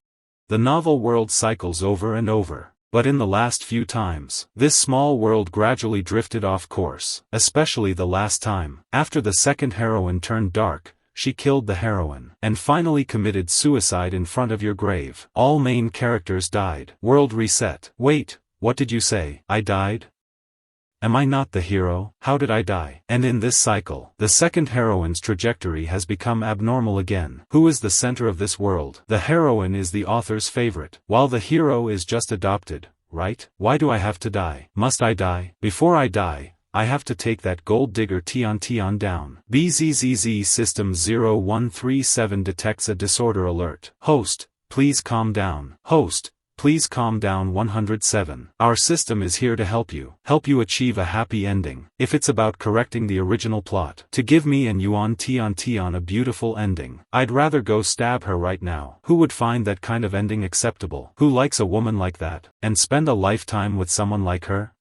The novel world cycles over and over. But in the last few times, this small world gradually drifted off course, especially the last time. After the second heroine turned dark, she killed the heroine, and finally committed suicide in front of your grave. All main characters died. World reset. Wait, what did you say? I died? Am I not the hero? How did I die? And in this cycle, the second heroine's trajectory has become abnormal again. Who is the center of this world? The heroine is the author's favorite, while the hero is just adopted, right? Why do I have to die? Must I die? Before I die, I have to take that gold digger Tiantian down. BZZZ System 0137 detects a disorder alert. Host, please calm down. Host, please calm down 107. Our system is here to help you achieve a happy ending. If it's about correcting the original plot, to give me and Yuan Tiantian a beautiful ending, I'd rather go stab her right now. Who would find that kind of ending acceptable? Who likes a woman like that, and spend a lifetime with someone like her?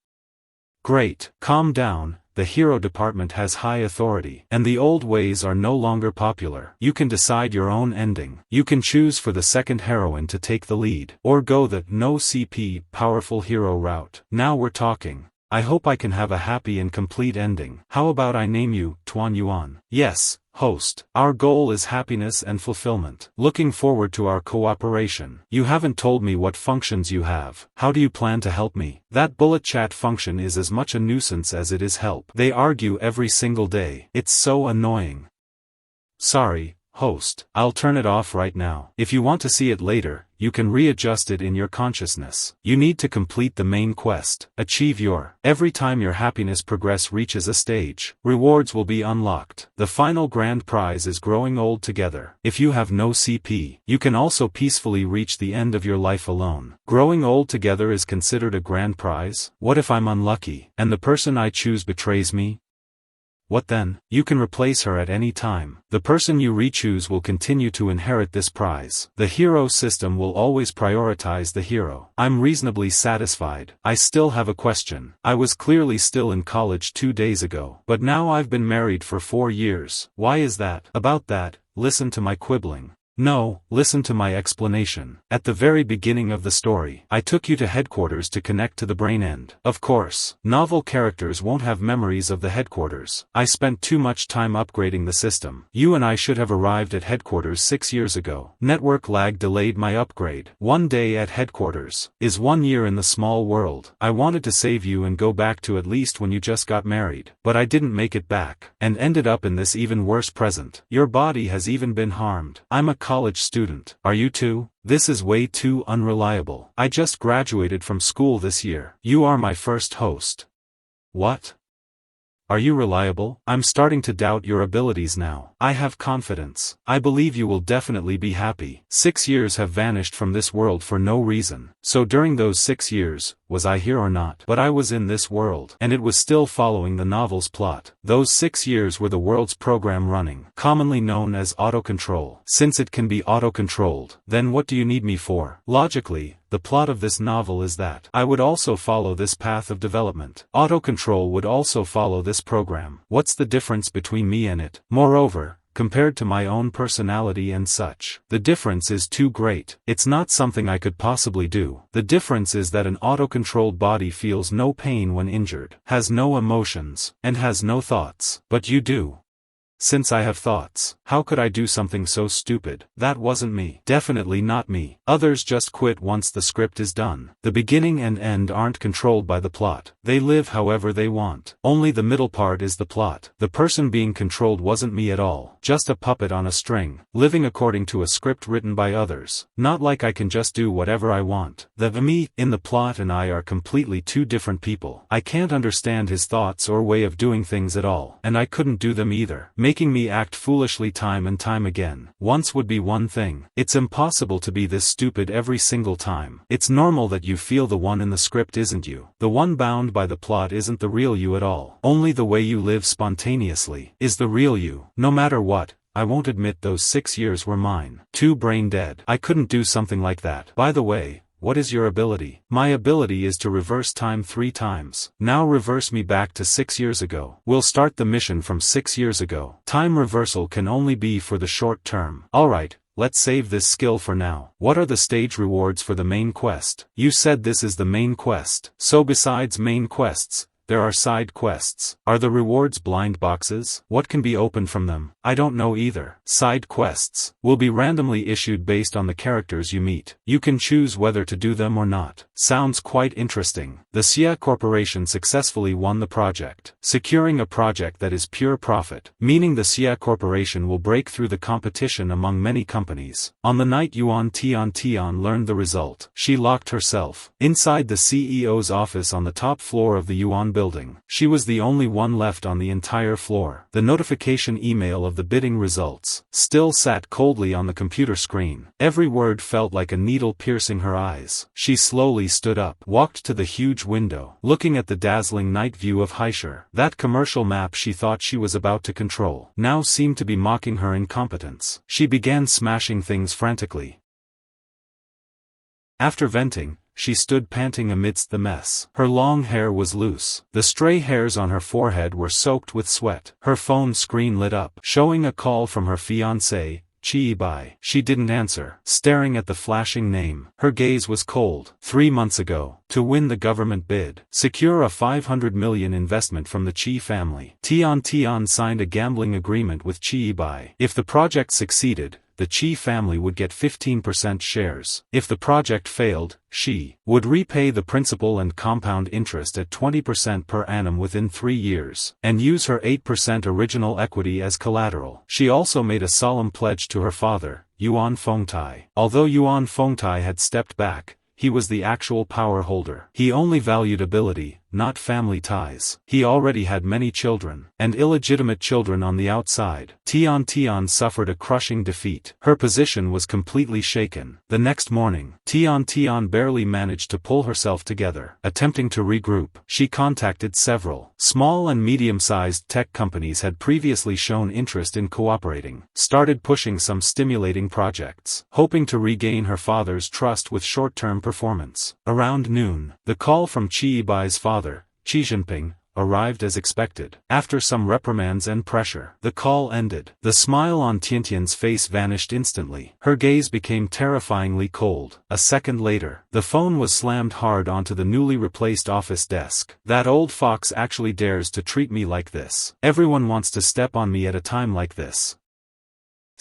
Great, calm down. The hero department has high authority, and the old ways are no longer popular. You can decide your own ending. You can choose for the second heroine to take the lead, or go the no CP powerful hero route. Now we're talking. I hope I can have a happy and complete ending. How about I name you Tuan Yuan? Yes, host. Our goal is happiness and fulfillment. Looking forward to our cooperation. You haven't told me what functions you have. How do you plan to help me? That bullet chat function is as much a nuisance as it is help. They argue every single day. It's so annoying. Sorry, host. I'll turn it off right now. If you want to see it later, you can readjust it in your consciousness. You need to complete the main quest. Achieve your. Every time your happiness progress reaches a stage, rewards will be unlocked. The final grand prize is growing old together. If you have no CP, you can also peacefully reach the end of your life alone. Growing old together is considered a grand prize? What if I'm unlucky, and the person I choose betrays me? What then? You can replace her at any time. The person you re-choose will continue to inherit this prize. The hero system will always prioritize the hero. I'm reasonably satisfied. I still have a question. I was clearly still in college 2 days ago, but now I've been married for 4 years. Why is that? About that, listen to my quibbling. No, listen to my explanation. At the very beginning of the story, I took you to headquarters to connect to the brain end. Of course, novel characters won't have memories of the headquarters. I spent too much time upgrading the system. You and I should have arrived at headquarters 6 years ago. Network lag delayed my upgrade. 1 day at headquarters is 1 year in the small world. I wanted to save you and go back to at least when you just got married, but I didn't make it back, and ended up in this even worse present. Your body has even been harmed. I'm a college student. Are you too? This is way too unreliable. I just graduated from school this year. You are my first host. What? Are you reliable? I'm starting to doubt your abilities now. I have confidence. I believe you will definitely be happy. 6 years have vanished from this world for no reason. So during those 6 years, was I here or not? But I was in this world, and it was still following the novel's plot. Those 6 years were the world's program running, commonly known as auto-control. Since it can be auto-controlled, then what do you need me for? Logically, the plot of this novel is that I would also follow this path of development. Auto-control would also follow this program. What's the difference between me and it? Moreover, compared to my own personality and such, the difference is too great. It's not something I could possibly do. The difference is that an auto-controlled body feels no pain when injured, has no emotions, and has no thoughts. But you do. Since I have thoughts, how could I do something so stupid? That wasn't me. Definitely not me. Others just quit once the script is done. The beginning and end aren't controlled by the plot. They live however they want. Only the middle part is the plot. The person being controlled wasn't me at all. Just a puppet on a string, living according to a script written by others. Not like I can just do whatever I want. The me in the plot and I are completely two different people. I can't understand his thoughts or way of doing things at all, and I couldn't do them either. making me act foolishly time and time again. Once would be one thing. It's impossible to be this stupid every single time. It's normal that you feel the one in the script isn't you. The one bound by the plot isn't the real you at all. Only the way you live spontaneously is the real you. No matter what, I won't admit those 6 years were mine. Too brain dead. I couldn't do something like that. By the way, what is your ability? My ability is to reverse time 3 times. Now reverse me back to 6 years ago. We'll start the mission from 6 years ago. Time reversal can only be for the short term. Alright, let's save this skill for now. What are the stage rewards for the main quest? You said this is the main quest. So besides main quests, there are side quests. Are the rewards blind boxes? What can be opened from them? I don't know either. Side quests will be randomly issued based on the characters you meet. You can choose whether to do them or not. Sounds quite interesting. The Xie Corporation successfully won the project, securing a project that is pure profit, meaning the Xie Corporation will break through the competition among many companies. On the night Yuan Tiantian learned the result, she locked herself inside the CEO's office on the top floor of the Yuan building. She was the only one left on the entire floor. The notification email of the bidding results still sat coldly on the computer screen. Every word felt like a needle piercing her eyes. She slowly stood up, walked to the huge window, looking at the dazzling night view of Heisher. That commercial map she thought she was about to control now seemed to be mocking her incompetence. She began smashing things frantically. After venting, she stood panting amidst the mess. Her long hair was loose. The stray hairs on her forehead were soaked with sweat. Her phone screen lit up, showing a call from her fiancé, Qie Yaqian. She didn't answer, staring at the flashing name. Her gaze was cold. 3 months ago, to win the government bid, secure a 500 million investment from the Qie family, Tiantian signed a gambling agreement with Qie Yaqian. If the project succeeded, the Qie family would get 15% shares. If the project failed, she would repay the principal and compound interest at 20% per annum within 3 years, and use her 8% original equity as collateral. She also made a solemn pledge to her father, Yuan Fengtai. Although Yuan Fengtai had stepped back, he was the actual power holder. He only valued ability, not family ties. He already had many children, and illegitimate children on the outside. Tiantian suffered a crushing defeat. Her position was completely shaken. The next morning, Tiantian barely managed to pull herself together. Attempting to regroup, she contacted several small and medium-sized tech companies had previously shown interest in cooperating, started pushing some stimulating projects, hoping to regain her father's trust with short-term performance. Around noon, the call from Qie Yaqian's father, Xi Jinping, arrived as expected. After some reprimands and pressure, the call ended. The smile on Tiantian's face vanished instantly. Her gaze became terrifyingly cold. A second later, the phone was slammed hard onto the newly replaced office desk. That old fox actually dares to treat me like this. Everyone wants to step on me at a time like this.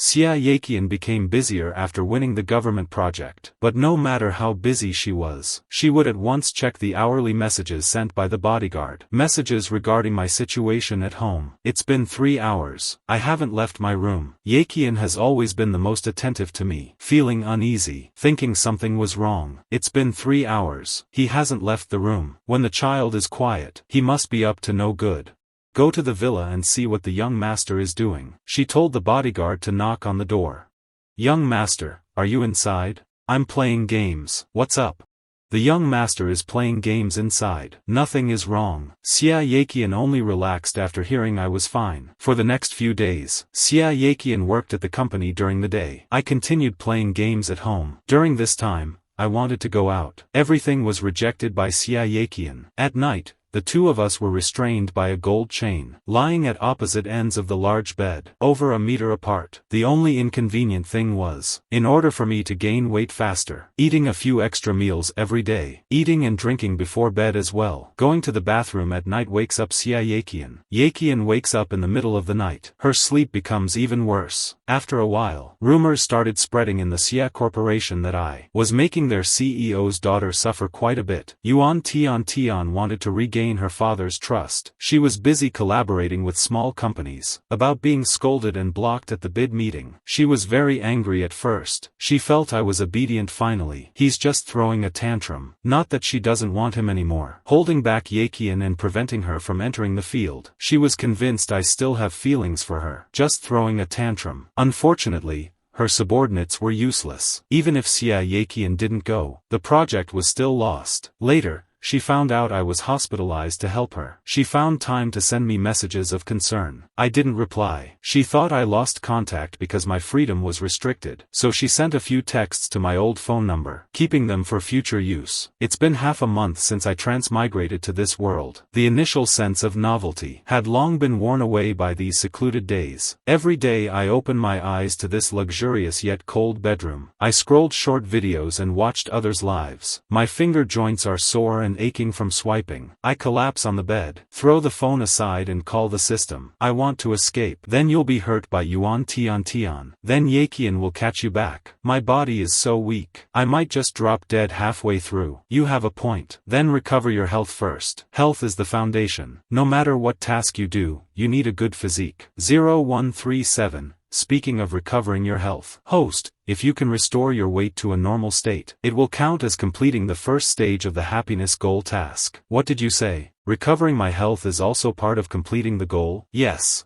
Xie Yaqian became busier after winning the government project. But no matter how busy she was, she would at once check the hourly messages sent by the bodyguard. Messages regarding my situation at home. It's been 3 hours. I haven't left my room. Yaqian has always been the most attentive to me. Feeling uneasy, thinking something was wrong. It's been 3 hours. He hasn't left the room. When the child is quiet, he must be up to no good. Go to the villa and see what the young master is doing. She told the bodyguard to knock on the door. Young master, are you inside? I'm playing games. What's up? The young master is playing games inside. Nothing is wrong. Xie Yaqian only relaxed after hearing I was fine. For the next few days, Xie Yaqian worked at the company during the day. I continued playing games at home. During this time, I wanted to go out. Everything was rejected by Xie Yaqian. At night, the two of us were restrained by a gold chain, lying at opposite ends of the large bed, over a meter apart. The only inconvenient thing was, in order for me to gain weight faster, eating a few extra meals every day, eating and drinking before bed as well. Going to the bathroom at night wakes up Xie Yaqian. Yaqian wakes up in the middle of the night. Her sleep becomes even worse. After a while, rumors started spreading in the Xie Corporation that I was making their CEO's daughter suffer quite a bit. Yuan Tiantian wanted to regain her father's trust. She was busy collaborating with small companies about being scolded and blocked at the bid meeting. She was very angry at first. She felt I was obedient finally. He's just throwing a tantrum. Not that she doesn't want him anymore. Holding back Yaqian and preventing her from entering the field. She was convinced I still have feelings for her. Just throwing a tantrum. Unfortunately, her subordinates were useless. Even if Xie Yaqian didn't go, the project was still lost. Later, she found out I was hospitalized to help her. She found time to send me messages of concern. I didn't reply. She thought I lost contact because my freedom was restricted. So she sent a few texts to my old phone number, keeping them for future use. It's been half a month since I transmigrated to this world. The initial sense of novelty had long been worn away by these secluded days. Every day I opened my eyes to this luxurious yet cold bedroom. I scrolled short videos and watched others' lives. My finger joints are sore and aching from swiping. I collapse on the bed, throw the phone aside and call the system. I want to escape. Then you'll be hurt by Yuan Tiantian. Then Yaqian will catch you back. My body is so weak. I might just drop dead halfway through. You have a point. Then recover your health first. Health is the foundation. No matter what task you do, you need a good physique. 0137. Speaking of recovering your health. Host, if you can restore your weight to a normal state, it will count as completing the first stage of the happiness goal task. What did you say? Recovering my health is also part of completing the goal? Yes.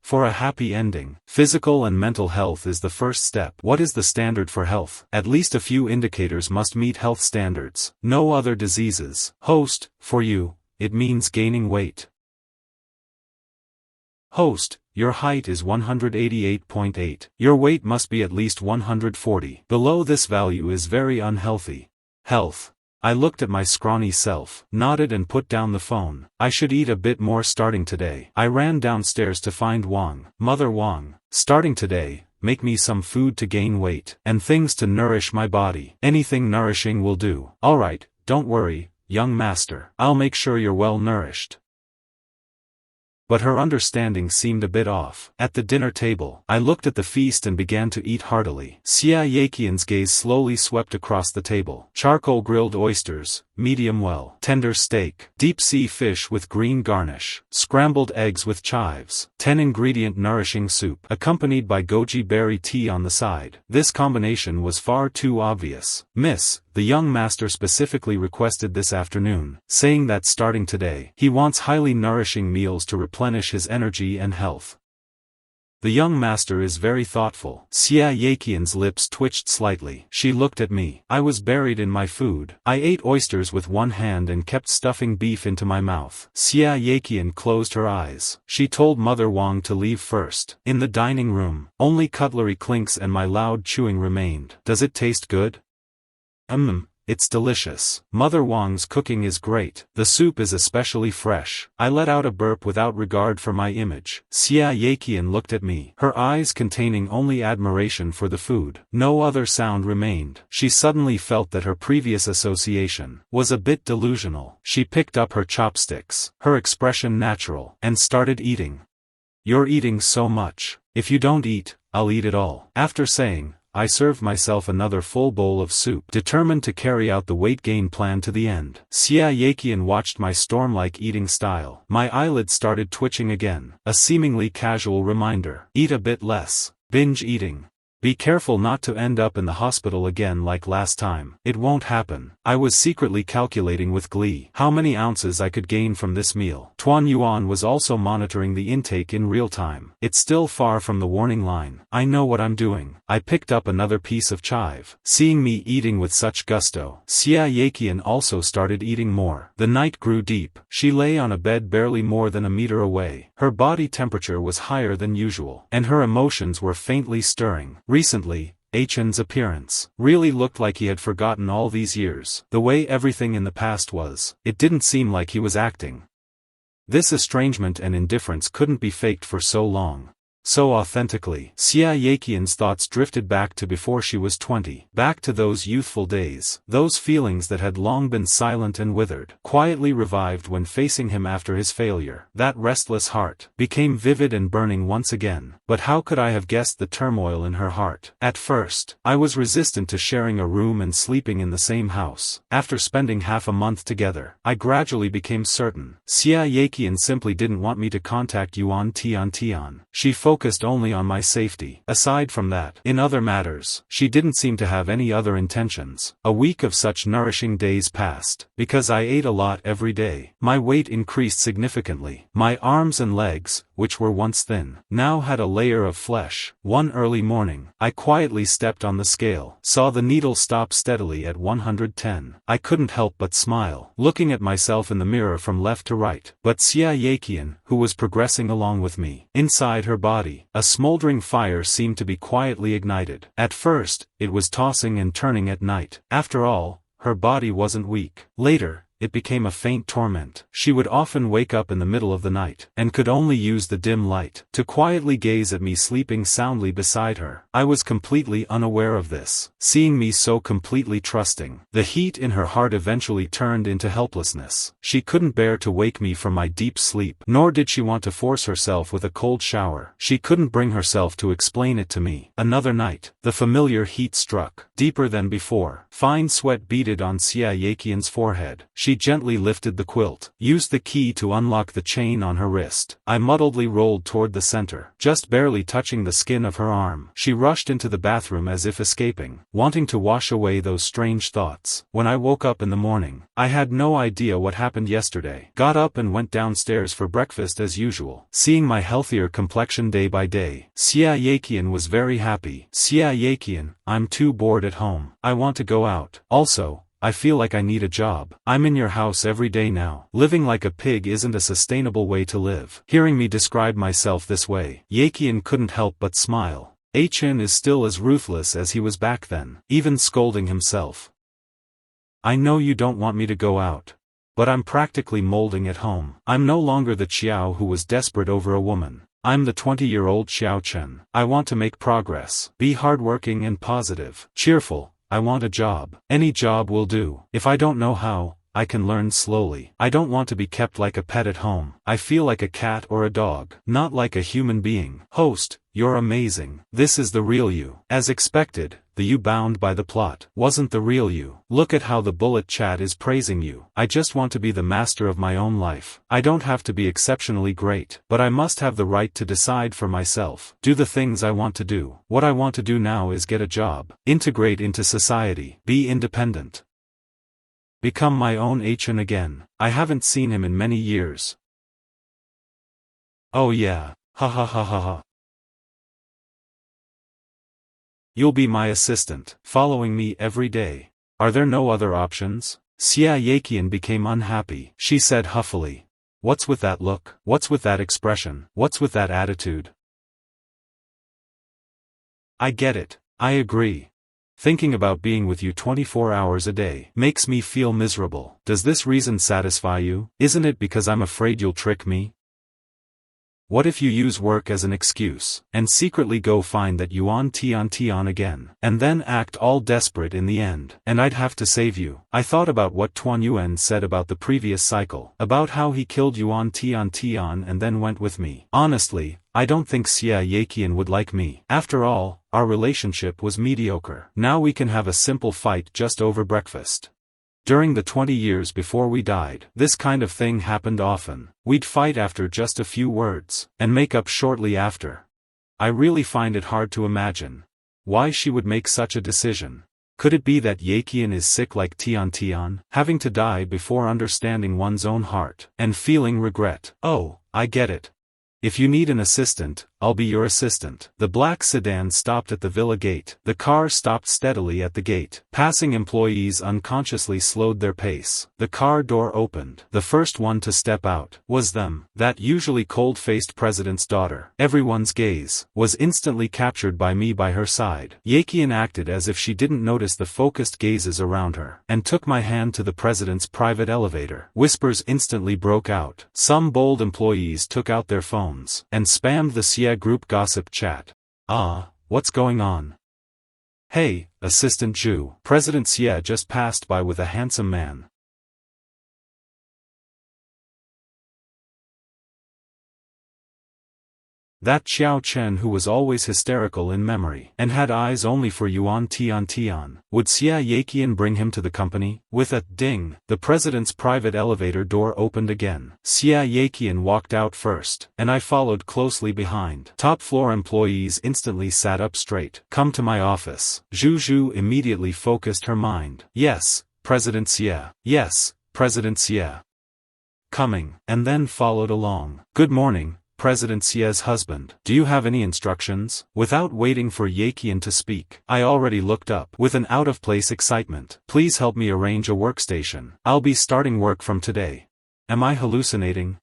For a happy ending, physical and mental health is the first step. What is the standard for health? At least a few indicators must meet health standards. No other diseases. Host, for you, it means gaining weight. Host, your height is 188.8. Your weight must be at least 140. Below this value is very unhealthy. Health. I looked at my scrawny self, nodded and put down the phone. I should eat a bit more starting today. I ran downstairs to find Wang. Mother Wang, starting today, make me some food to gain weight, and things to nourish my body. Anything nourishing will do. Alright, don't worry, young master. I'll make sure you're well nourished. But her understanding seemed a bit off. At the dinner table, I looked at the feast and began to eat heartily. Xie Yaqian's gaze slowly swept across the table. Charcoal grilled oysters, medium well, tender steak, deep-sea fish with green garnish, scrambled eggs with chives, 10-ingredient nourishing soup, accompanied by goji berry tea on the side. This combination was far too obvious. Miss, the young master specifically requested this afternoon, saying that starting today, he wants highly nourishing meals to replenish his energy and health. The young master is very thoughtful. Xie Yaqian's lips twitched slightly. She looked at me. I was buried in my food. I ate oysters with one hand and kept stuffing beef into my mouth. Xie Yaqian closed her eyes. She told Mother Wang to leave first. In the dining room, only cutlery clinks and my loud chewing remained. Does it taste good? It's delicious. Mother Wang's cooking is great. The soup is especially fresh. I let out a burp without regard for my image. Xie Yaqian looked at me, her eyes containing only admiration for the food. No other sound remained. She suddenly felt that her previous association was a bit delusional. She picked up her chopsticks, her expression natural, and started eating. You're eating so much. If you don't eat, I'll eat it all. After saying, I served myself another full bowl of soup, determined to carry out the weight gain plan to the end. Xie Yaqian watched my storm-like eating style. My eyelids started twitching again, a seemingly casual reminder. Eat a bit less. Binge eating. Be careful not to end up in the hospital again like last time. It won't happen. I was secretly calculating with glee how many ounces I could gain from this meal. Tuan Yuan was also monitoring the intake in real time. It's still far from the warning line. I know what I'm doing. I picked up another piece of chive. Seeing me eating with such gusto, Xie Yaqian also started eating more. The night grew deep. She lay on a bed barely more than a meter away. Her body temperature was higher than usual, and her emotions were faintly stirring. Recently, Achen's appearance really looked like he had forgotten all these years. The way everything in the past was, it didn't seem like he was acting. This estrangement and indifference couldn't be faked for so long. so authentically. Xie Yaqian's thoughts drifted back to before she was 20, back to those youthful days. Those feelings that had long been silent and withered, quietly revived when facing him after his failure. That restless heart became vivid and burning once again. But how could I have guessed the turmoil in her heart? At first, I was resistant to sharing a room and sleeping in the same house. After spending half a month together, I gradually became certain. Xie Yaqian simply didn't want me to contact Yuan Tiantian. She focused only on my safety. Aside from that, in other matters, she didn't seem to have any other intentions. A week of such nourishing days passed. Because I ate a lot every day, my weight increased significantly. My arms and legs, which were once thin, now had a layer of flesh. One early morning, I quietly stepped on the scale, saw the needle stop steadily at 110. I couldn't help but smile, looking at myself in the mirror from left to right. But Xie Yaqian, who was progressing along with me, inside her body, a smoldering fire seemed to be quietly ignited. At first, it was tossing and turning at night. After all, her body wasn't weak. Later, it became a faint torment. She would often wake up in the middle of the night, and could only use the dim light to quietly gaze at me sleeping soundly beside her. I was completely unaware of this. Seeing me so completely trusting, the heat in her heart eventually turned into helplessness. She couldn't bear to wake me from my deep sleep, nor did she want to force herself with a cold shower. She couldn't bring herself to explain it to me. Another night, the familiar heat struck, deeper than before. Fine sweat beaded on Xie Yaqian's forehead. She gently lifted the quilt, used the key to unlock the chain on her wrist. I muddledly rolled toward the center, just barely touching the skin of her arm. She rushed into the bathroom as if escaping, wanting to wash away those strange thoughts. When I woke up in the morning, I had no idea what happened yesterday. Got up and went downstairs for breakfast as usual, seeing my healthier complexion day by day. Xie Yaqian was very happy. Xie Yaqian, I'm too bored at home. I want to go out. Also, I feel like I need a job. I'm in your house every day now. Living like a pig isn't a sustainable way to live. Hearing me describe myself this way, Yaqian couldn't help but smile. Chen is still as ruthless as he was back then, even scolding himself. I know you don't want me to go out, but I'm practically molding at home. I'm no longer the Qiao who was desperate over a woman. I'm the 20-year-old Qiao Chen. I want to make progress, be hardworking and positive, cheerful. I want a job. Any job will do. If I don't know how, I can learn slowly. I don't want to be kept like a pet at home. I feel like a cat or a dog, not like a human being. Host, you're amazing. This is the real you. As expected, the you bound by the plot wasn't the real you. Look at how the bullet chat is praising you. I just want to be the master of my own life. I don't have to be exceptionally great, but I must have the right to decide for myself. Do the things I want to do. What I want to do now is get a job, integrate into society, be independent. Become my own Chen again. I haven't seen him in many years. Oh yeah, ha ha ha ha ha. You'll be my assistant, following me every day. Are there no other options? Xie Yaqian became unhappy. She said huffily. What's with that look? What's with that expression? What's with that attitude? I get it. I agree. Thinking about being with you 24 hours a day makes me feel miserable. Does this reason satisfy you? Isn't it because I'm afraid you'll trick me? What if you use work as an excuse, and secretly go find that Yuan Tiantian again, and then act all desperate in the end, and I'd have to save you? I thought about what Tuan Yuan said about the previous cycle, about how he killed Yuan Tiantian and then went with me. Honestly, I don't think Xie Yaqian would like me. After all, our relationship was mediocre. Now we can have a simple fight just over breakfast. During the 20 years before we died, this kind of thing happened often. We'd fight after just a few words, and make up shortly after. I really find it hard to imagine why she would make such a decision. Could it be that Yaqian is sick like Tiantian, having to die before understanding one's own heart, and feeling regret? Oh, I get it. If you need an assistant, I'll be your assistant. The black sedan stopped at the villa gate. The car stopped steadily at the gate. Passing employees unconsciously slowed their pace. The car door opened. The first one to step out was them, that usually cold-faced president's daughter. Everyone's gaze was instantly captured by me by her side. Yaqian acted as if she didn't notice the focused gazes around her, and took my hand to the president's private elevator. Whispers instantly broke out. Some bold employees took out their phones, and spammed the Xie Xie group gossip chat. Ah, what's going on? Hey, Assistant Zhu. President Xie just passed by with a handsome man. That Qiao Chen who was always hysterical in memory, and had eyes only for Yuan Tiantian. Would Xie Yaqian bring him to the company? With a ding, the president's private elevator door opened again. Xie Yaqian walked out first, and I followed closely behind. Top floor employees instantly sat up straight. Come to my office. Zhu immediately focused her mind. Yes, President Xie. Yes, President Xie. Coming, and then followed along. Good morning, President Xie's husband. Do you have any instructions? Without waiting for Yaqian to speak, I already looked up with an out-of-place excitement. Please help me arrange a workstation. I'll be starting work from today. Am I hallucinating?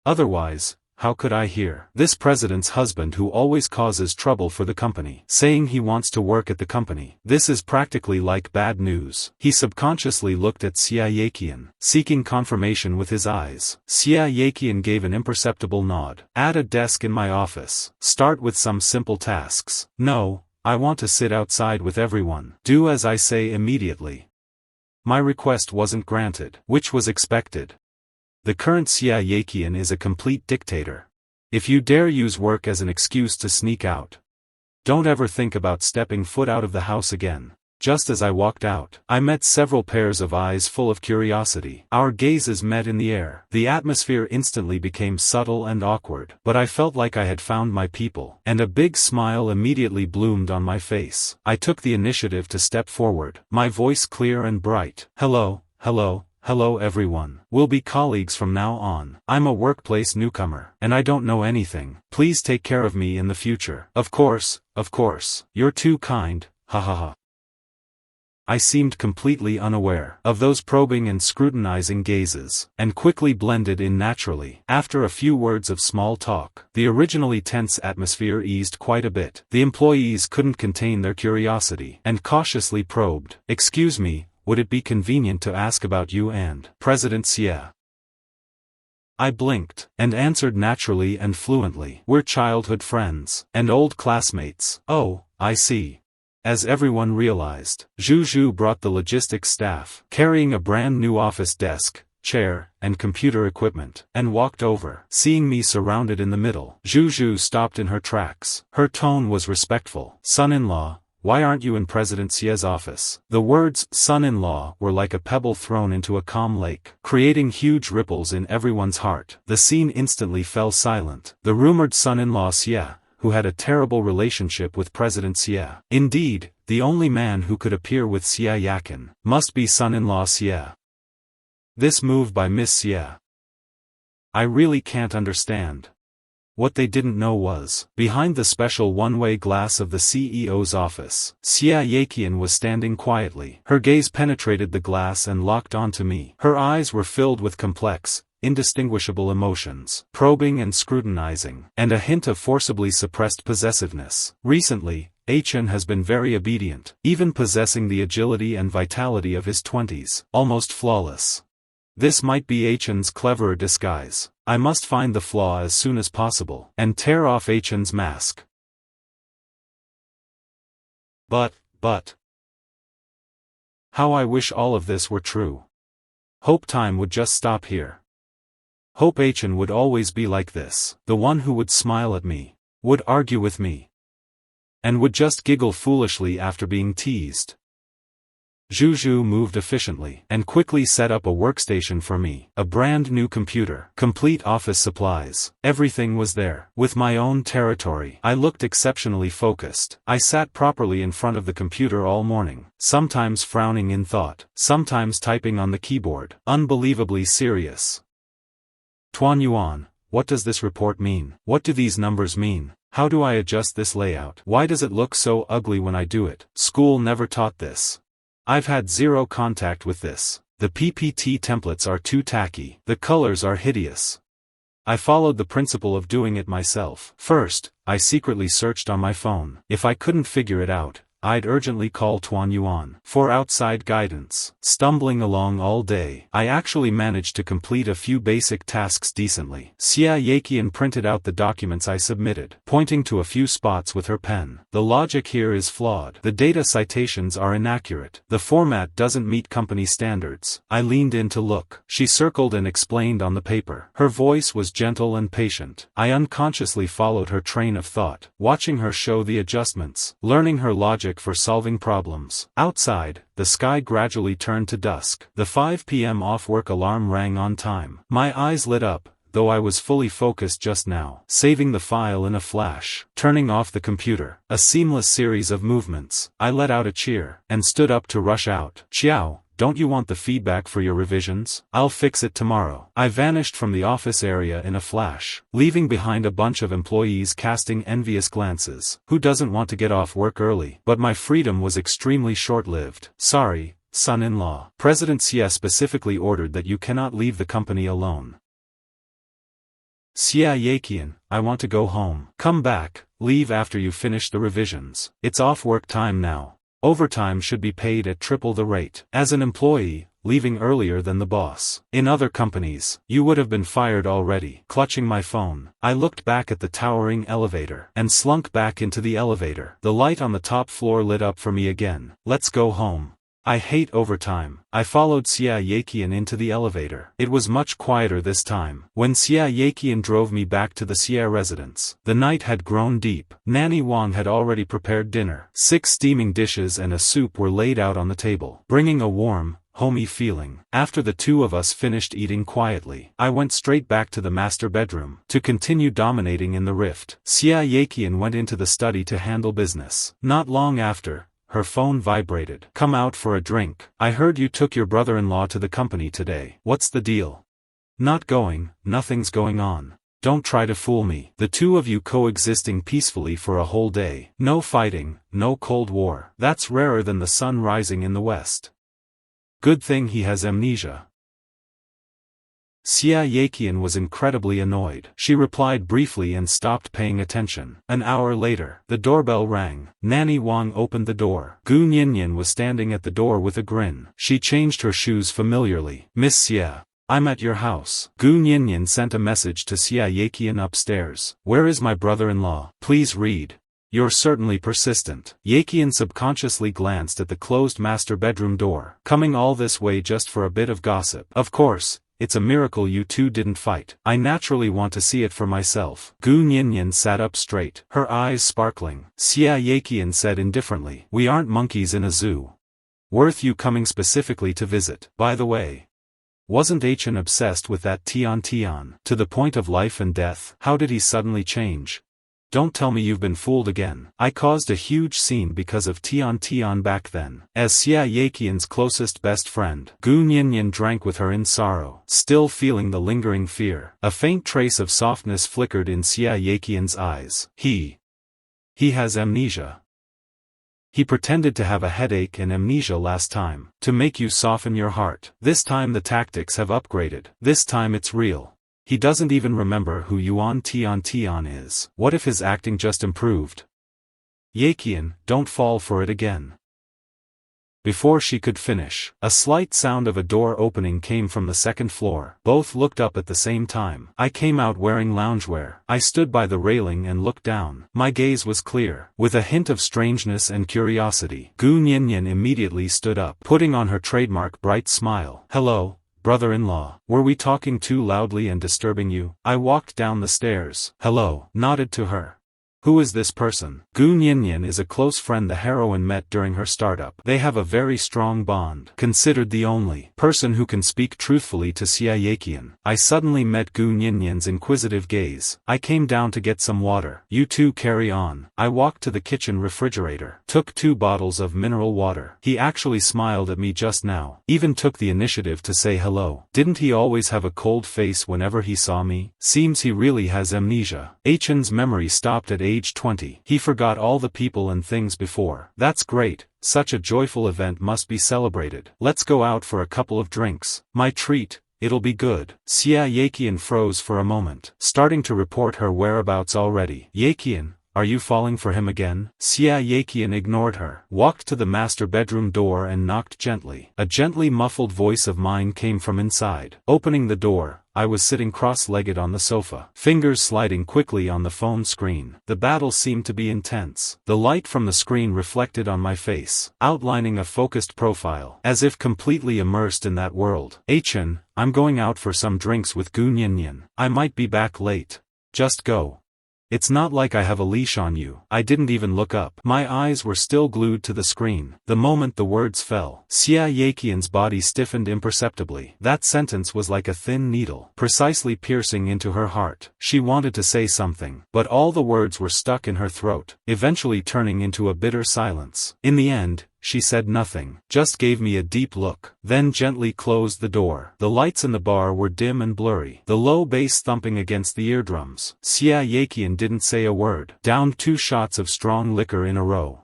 Otherwise, how could I hear this president's husband who always causes trouble for the company saying he wants to work at the company? This is practically like bad news. He subconsciously looked at Xie Yaqian, seeking confirmation with his eyes. Xie Yaqian gave an imperceptible nod. Add a desk in my office. Start with some simple tasks. No, I want to sit outside with everyone. Do as I say immediately. My request wasn't granted, which was expected. The current Xie Yaqian is a complete dictator. If you dare use work as an excuse to sneak out, don't ever think about stepping foot out of the house again. Just as I walked out, I met several pairs of eyes full of curiosity. Our gazes met in the air. The atmosphere instantly became subtle and awkward, but I felt like I had found my people, and a big smile immediately bloomed on my face. I took the initiative to step forward, my voice clear and bright. Hello, hello. Hello everyone. We'll be colleagues from now on. I'm a workplace newcomer, and I don't know anything. Please take care of me in the future. Of course. You're too kind, ha ha ha. I seemed completely unaware of those probing and scrutinizing gazes, and quickly blended in naturally. After a few words of small talk, the originally tense atmosphere eased quite a bit. The employees couldn't contain their curiosity, and cautiously probed. Excuse me, would it be convenient to ask about you and President Xie? I blinked, and answered naturally and fluently. We're childhood friends, and old classmates. Oh, I see. As everyone realized, Zhu brought the logistics staff, carrying a brand new office desk, chair, and computer equipment, and walked over. Seeing me surrounded in the middle, Zhu stopped in her tracks. Her tone was respectful. Son-in-law, why aren't you in President Xie's office? The words son-in-law were like a pebble thrown into a calm lake, creating huge ripples in everyone's heart. The scene instantly fell silent. The rumored son-in-law Xie, who had a terrible relationship with President Xie. Indeed, the only man who could appear with Xie Yaqian must be son-in-law Xie. This move by Miss Xie, I really can't understand. What they didn't know was, behind the special one-way glass of the CEO's office, Xie Yaqian was standing quietly. Her gaze penetrated the glass and locked onto me. Her eyes were filled with complex, indistinguishable emotions, probing and scrutinizing, and a hint of forcibly suppressed possessiveness. Recently, Chen has been very obedient, even possessing the agility and vitality of his 20s, almost flawless. This might be Chen's cleverer disguise. I must find the flaw as soon as possible, and tear off Chen's mask. But, how I wish all of this were true. Hope time would just stop here. Hope Chen would always be like this, the one who would smile at me, would argue with me, and would just giggle foolishly after being teased. Zhu moved efficiently, and quickly set up a workstation for me, a brand new computer, complete office supplies, everything was there. With my own territory, I looked exceptionally focused. I sat properly in front of the computer all morning, sometimes frowning in thought, sometimes typing on the keyboard, unbelievably serious. Tuan Yuan, what does this report mean? What do these numbers mean? How do I adjust this layout? Why does it look so ugly when I do it? School never taught this. I've had zero contact with this. The PPT templates are too tacky. The colors are hideous. I followed the principle of doing it myself. First, I secretly searched on my phone. If I couldn't figure it out, I'd urgently call Tuan Yuan for outside guidance. Stumbling along all day, I actually managed to complete a few basic tasks decently. Xie Yaqian printed out the documents I submitted, pointing to a few spots with her pen. The logic here is flawed. The data citations are inaccurate. The format doesn't meet company standards. I leaned in to look. She circled and explained on the paper. Her voice was gentle and patient. I unconsciously followed her train of thought, watching her show the adjustments, learning her logic for solving problems. Outside, the sky gradually turned to dusk. The 5 p.m. off-work alarm rang on time. My eyes lit up, though I was fully focused just now, saving the file in a flash, turning off the computer. A seamless series of movements. I let out a cheer, and stood up to rush out. Qiao, don't you want the feedback for your revisions? I'll fix it tomorrow. I vanished from the office area in a flash, leaving behind a bunch of employees casting envious glances. Who doesn't want to get off work early? But my freedom was extremely short-lived. Sorry, son-in-law. President Xie specifically ordered that you cannot leave the company alone. Xie Yaqian, I want to go home. Come back, leave after you finish the revisions. It's off-work time now. Overtime should be paid at triple the rate. As an employee, leaving earlier than the boss. In other companies, you would have been fired already. Clutching my phone, I looked back at the towering elevator, and slunk back into the elevator. The light on the top floor lit up for me again. Let's go home. I hate overtime. I followed Xie Yaqian into the elevator. It was much quieter this time. When Xie Yaqian drove me back to the Xie residence, the night had grown deep. Nanny Wang had already prepared dinner. 6 steaming dishes and a soup were laid out on the table, bringing a warm, homey feeling. After the two of us finished eating quietly, I went straight back to the master bedroom, to continue dominating in the rift. Xie Yaqian went into the study to handle business. Not long after, her phone vibrated. Come out for a drink. I heard you took your brother-in-law to the company today. What's the deal? Not going, nothing's going on. Don't try to fool me. The two of you coexisting peacefully for a whole day. No fighting, no Cold War. That's rarer than the sun rising in the west. Good thing he has amnesia. Xie Yaqian was incredibly annoyed. She replied briefly and stopped paying attention. An hour later, the doorbell rang. Nanny Wang opened the door. Gu Nianyan was standing at the door with a grin. She changed her shoes familiarly. Miss Xie, I'm at your house. Gu Nianyan sent a message to Xie Yaqian upstairs. Where is my brother-in-law? Please read. You're certainly persistent. Yaqian subconsciously glanced at the closed master bedroom door. Coming all this way just for a bit of gossip. Of course. It's a miracle you two didn't fight. I naturally want to see it for myself. Gu Nianyan sat up straight, her eyes sparkling. Xie Yaqian said indifferently, we aren't monkeys in a zoo. Worth you coming specifically to visit. By the way, wasn't Chen obsessed with that Tiantian, to the point of life and death? How did he suddenly change? Don't tell me you've been fooled again. I caused a huge scene because of Tiantian back then. As Xie Yaqian's closest best friend, Gu Nianyan drank with her in sorrow, still feeling the lingering fear. A faint trace of softness flickered in Xie Yaqian's eyes. He has amnesia. He pretended to have a headache and amnesia last time, to make you soften your heart. This time the tactics have upgraded. This time it's real. He doesn't even remember who Yuan Tiantian is. What if his acting just improved? Yaqian, don't fall for it again. Before she could finish, a slight sound of a door opening came from the second floor. Both looked up at the same time. I came out wearing loungewear. I stood by the railing and looked down. My gaze was clear, with a hint of strangeness and curiosity. Gu Nianyan immediately stood up, putting on her trademark bright smile. Hello, brother-in-law. Were we talking too loudly and disturbing you? I walked down the stairs. Hello, nodded to her. Who is this person? Gu Nianyan is a close friend the heroine met during her startup. They have a very strong bond. Considered the only person who can speak truthfully to Xie Yaqian. I suddenly met Gu Nianyan's inquisitive gaze. I came down to get some water. You two carry on. I walked to the kitchen refrigerator. Took 2 bottles of mineral water. He actually smiled at me just now. Even took the initiative to say hello. Didn't he always have a cold face whenever he saw me? Seems he really has amnesia. Chen's memory stopped at age 20. He forgot all the people and things before. That's great. Such a joyful event must be celebrated. Let's go out for a couple of drinks. My treat. It'll be good. Xie Yaqian froze for a moment, starting to report her whereabouts already. Yaqian, Are you falling for him again? Xie Yaqian ignored her, walked to the master bedroom door and knocked gently. A gently muffled voice of mine came from inside. Opening the door, I was sitting cross-legged on the sofa, fingers sliding quickly on the phone screen. The battle seemed to be intense. The light from the screen reflected on my face, outlining a focused profile, as if completely immersed in that world. Chen, I'm going out for some drinks with Gu Nianyan. I might be back late. Just go. It's not like I have a leash on you. I didn't even look up. My eyes were still glued to the screen. The moment the words fell, Xie Yaqian's body stiffened imperceptibly. That sentence was like a thin needle, precisely piercing into her heart. She wanted to say something, but all the words were stuck in her throat, eventually turning into a bitter silence. In the end, she said nothing, just gave me a deep look, then gently closed the door. The lights in the bar were dim and blurry, the low bass thumping against the eardrums. Xie Yaqian didn't say a word, downed 2 shots of strong liquor in a row.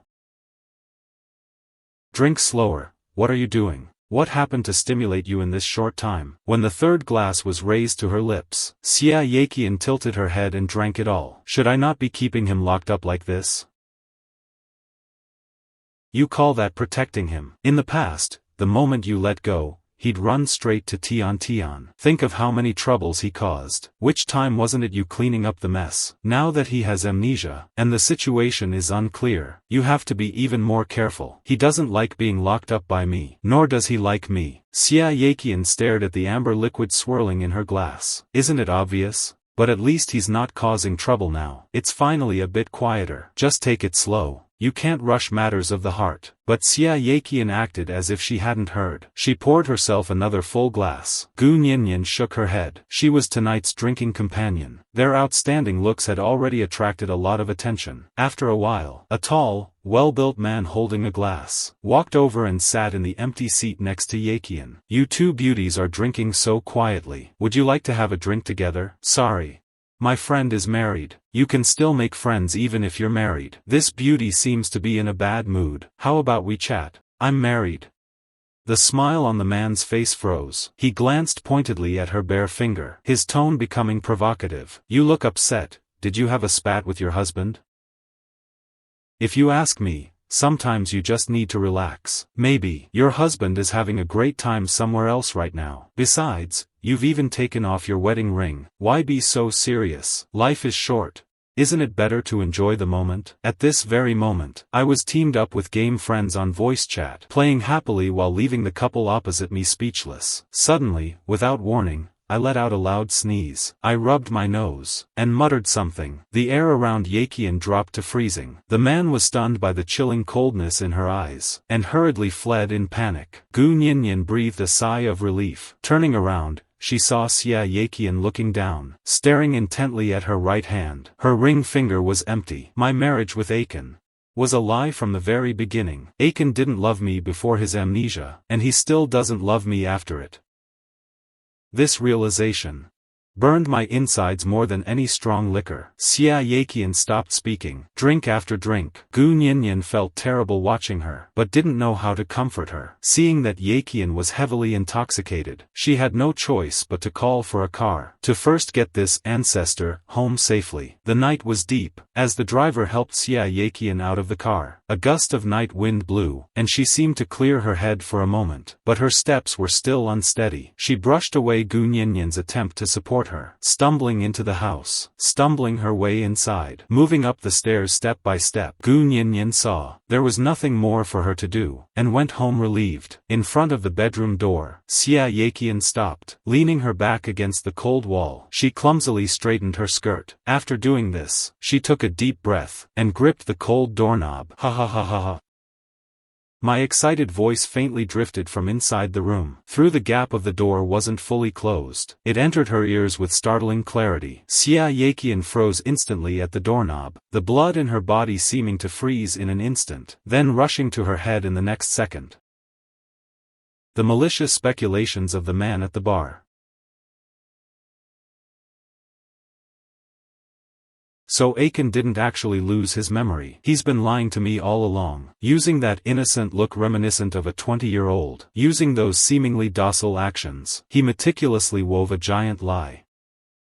Drink slower, what are you doing? What happened to stimulate you in this short time? When the 3rd glass was raised to her lips, Xie Yaqian tilted her head and drank it all. Should I not be keeping him locked up like this? You call that protecting him? In the past, the moment you let go, he'd run straight to Tiantian. Think of how many troubles he caused. Which time wasn't it you cleaning up the mess? Now that he has amnesia, and the situation is unclear, you have to be even more careful. He doesn't like being locked up by me, nor does he like me. Xie Yaqian stared at the amber liquid swirling in her glass. Isn't it obvious? But at least he's not causing trouble now. It's finally a bit quieter. Just take it slow. You can't rush matters of the heart. But Xie Yaqian acted as if she hadn't heard. She poured herself another full glass. Gu Nianyan shook her head. She was tonight's drinking companion. Their outstanding looks had already attracted a lot of attention. After a while, a tall, well-built man holding a glass walked over and sat in the empty seat next to Yaqian. You 2 beauties are drinking so quietly. Would you like to have a drink together? Sorry. My friend is married. You can still make friends even if you're married. This beauty seems to be in a bad mood. How about we chat? I'm married. The smile on the man's face froze. He glanced pointedly at her bare finger, his tone becoming provocative. You look upset. Did you have a spat with your husband? If you ask me, sometimes you just need to relax. Maybe your husband is having a great time somewhere else right now. Besides, you've even taken off your wedding ring. Why be so serious? Life is short. Isn't it better to enjoy the moment? At this very moment, I was teamed up with game friends on voice chat, playing happily while leaving the couple opposite me speechless. Suddenly, without warning, I let out a loud sneeze. I rubbed my nose, and muttered something. The air around Yaqian dropped to freezing. The man was stunned by the chilling coldness in her eyes, and hurriedly fled in panic. Gu Nianyan breathed a sigh of relief. Turning around, she saw Xie Yaqian looking down, staring intently at her right hand. Her ring finger was empty. My marriage with Aiken was a lie from the very beginning. Aiken didn't love me before his amnesia, and he still doesn't love me after it. This realization burned my insides more than any strong liquor. Xie Yaqian stopped speaking. Drink after drink. Gu Nianyan felt terrible watching her, but didn't know how to comfort her. Seeing that Yaqian was heavily intoxicated, she had no choice but to call for a car, to first get this ancestor home safely. The night was deep. As the driver helped Xie Yaqian out of the car, a gust of night wind blew, and she seemed to clear her head for a moment, but her steps were still unsteady. She brushed away Gu Nianyan's attempt to support her, stumbling into the house, stumbling her way inside, moving up the stairs step by step. Gu Nianyan saw there was nothing more for her to do, and went home relieved. In front of the bedroom door, Xie Yaqian stopped, leaning her back against the cold wall. She clumsily straightened her skirt. After doing this, she took a deep breath, and gripped the cold doorknob. Ha ha ha ha ha. My excited voice faintly drifted from inside the room. Through the gap of the door wasn't fully closed. It entered her ears with startling clarity. Xie Yaqian froze instantly at the doorknob, the blood in her body seeming to freeze in an instant, then rushing to her head in the next second. The malicious speculations of the man at the bar. So Aiken didn't actually lose his memory. He's been lying to me all along, using that innocent look reminiscent of a 20-year-old, using those seemingly docile actions. He meticulously wove a giant lie.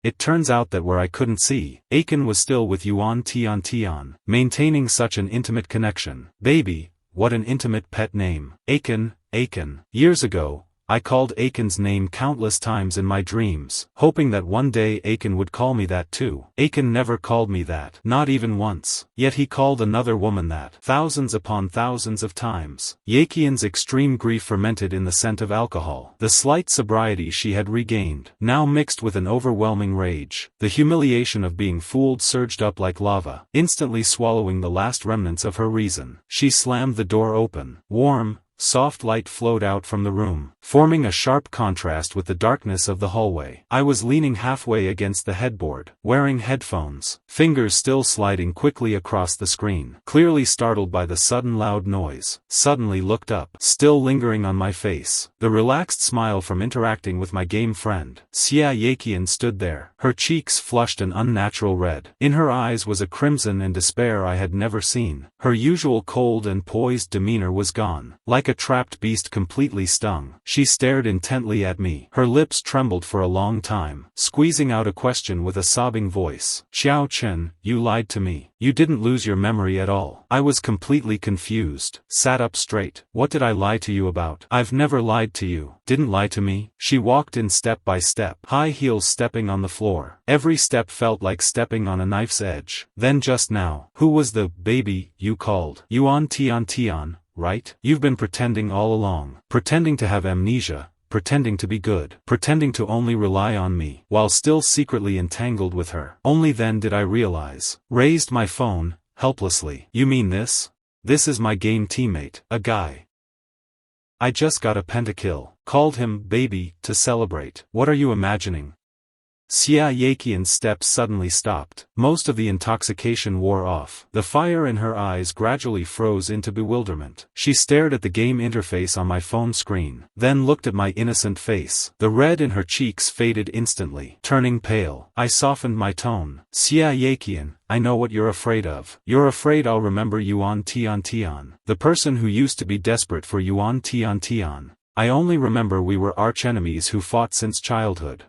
It turns out that where I couldn't see, Aiken was still with Yuan Tiantian, maintaining such an intimate connection. Baby, what an intimate pet name. Aiken, Aiken. Years ago, I called Aiken's name countless times in my dreams, hoping that one day Aiken would call me that too. Aiken never called me that, not even once. Yet he called another woman that, thousands upon thousands of times. Yaqian's extreme grief fermented in the scent of alcohol. The slight sobriety she had regained, now mixed with an overwhelming rage. The humiliation of being fooled surged up like lava, instantly swallowing the last remnants of her reason. She slammed the door open. Warm, soft light flowed out from the room, forming a sharp contrast with the darkness of the hallway. I was leaning halfway against the headboard, wearing headphones, fingers still sliding quickly across the screen. Clearly startled by the sudden loud noise, suddenly looked up, still lingering on my face. The relaxed smile from interacting with my game friend, Xie Yaqian, stood there, her cheeks flushed an unnatural red. In her eyes was a crimson and despair I had never seen. Her usual cold and poised demeanor was gone. Like a trapped beast completely stung, she stared intently at me. Her lips trembled for a long time, squeezing out a question with a sobbing voice. Qiao Chen, you lied to me. You didn't lose your memory at all. I was completely confused, sat up straight. What did I lie to you about? I've never lied to you. Didn't lie to me? She walked in step by step, high heels stepping on the floor. Every step felt like stepping on a knife's edge. Then just now, who was the baby you called? Yuan Tiantian, right? You've been pretending all along. Pretending to have amnesia, pretending to be good, pretending to only rely on me, while still secretly entangled with her. Only then did I realize. Raised my phone, helplessly. You mean this? This is my game teammate, a guy. I just got a pentakill. Called him baby to celebrate. What are you imagining? Xie Yaqian's steps suddenly stopped. Most of the intoxication wore off. The fire in her eyes gradually froze into bewilderment. She stared at the game interface on my phone screen, then looked at my innocent face. The red in her cheeks faded instantly, turning pale. I softened my tone. Xie Yaqian, I know what you're afraid of. You're afraid I'll remember Yuan Tiantian, the person who used to be desperate for Yuan Tiantian. I only remember we were archenemies who fought since childhood.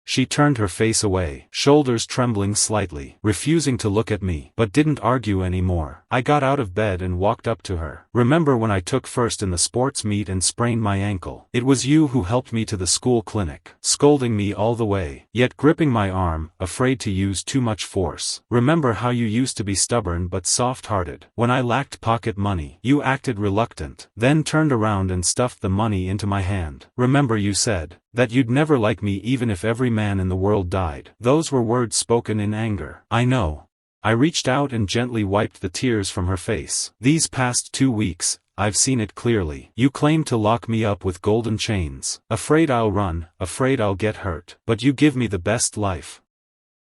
She turned her face away, shoulders trembling slightly, refusing to look at me, but didn't argue anymore. I got out of bed and walked up to her. Remember when I took first in the sports meet and sprained my ankle? It was you who helped me to the school clinic, scolding me all the way, yet gripping my arm, afraid to use too much force. Remember how you used to be stubborn but soft-hearted? When I lacked pocket money, you acted reluctant, then turned around and stuffed the money into my hand. Remember you said that you'd never like me even if every man in the world died. Those were words spoken in anger. I know. I reached out and gently wiped the tears from her face. These past 2 weeks, I've seen it clearly. You claim to lock me up with golden chains. Afraid I'll run, afraid I'll get hurt. But you give me the best life.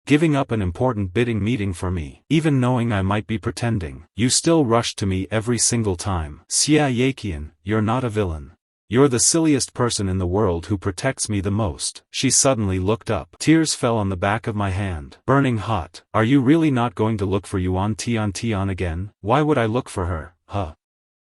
Giving up an important bidding meeting for me, even knowing I might be pretending. You still rushed to me every single time. Xie Yaqian, you're not a villain. You're the silliest person in the world who protects me the most. She suddenly looked up. Tears fell on the back of my hand, burning hot. Are you really not going to look for Yuan Tiantian again? Why would I look for her, huh?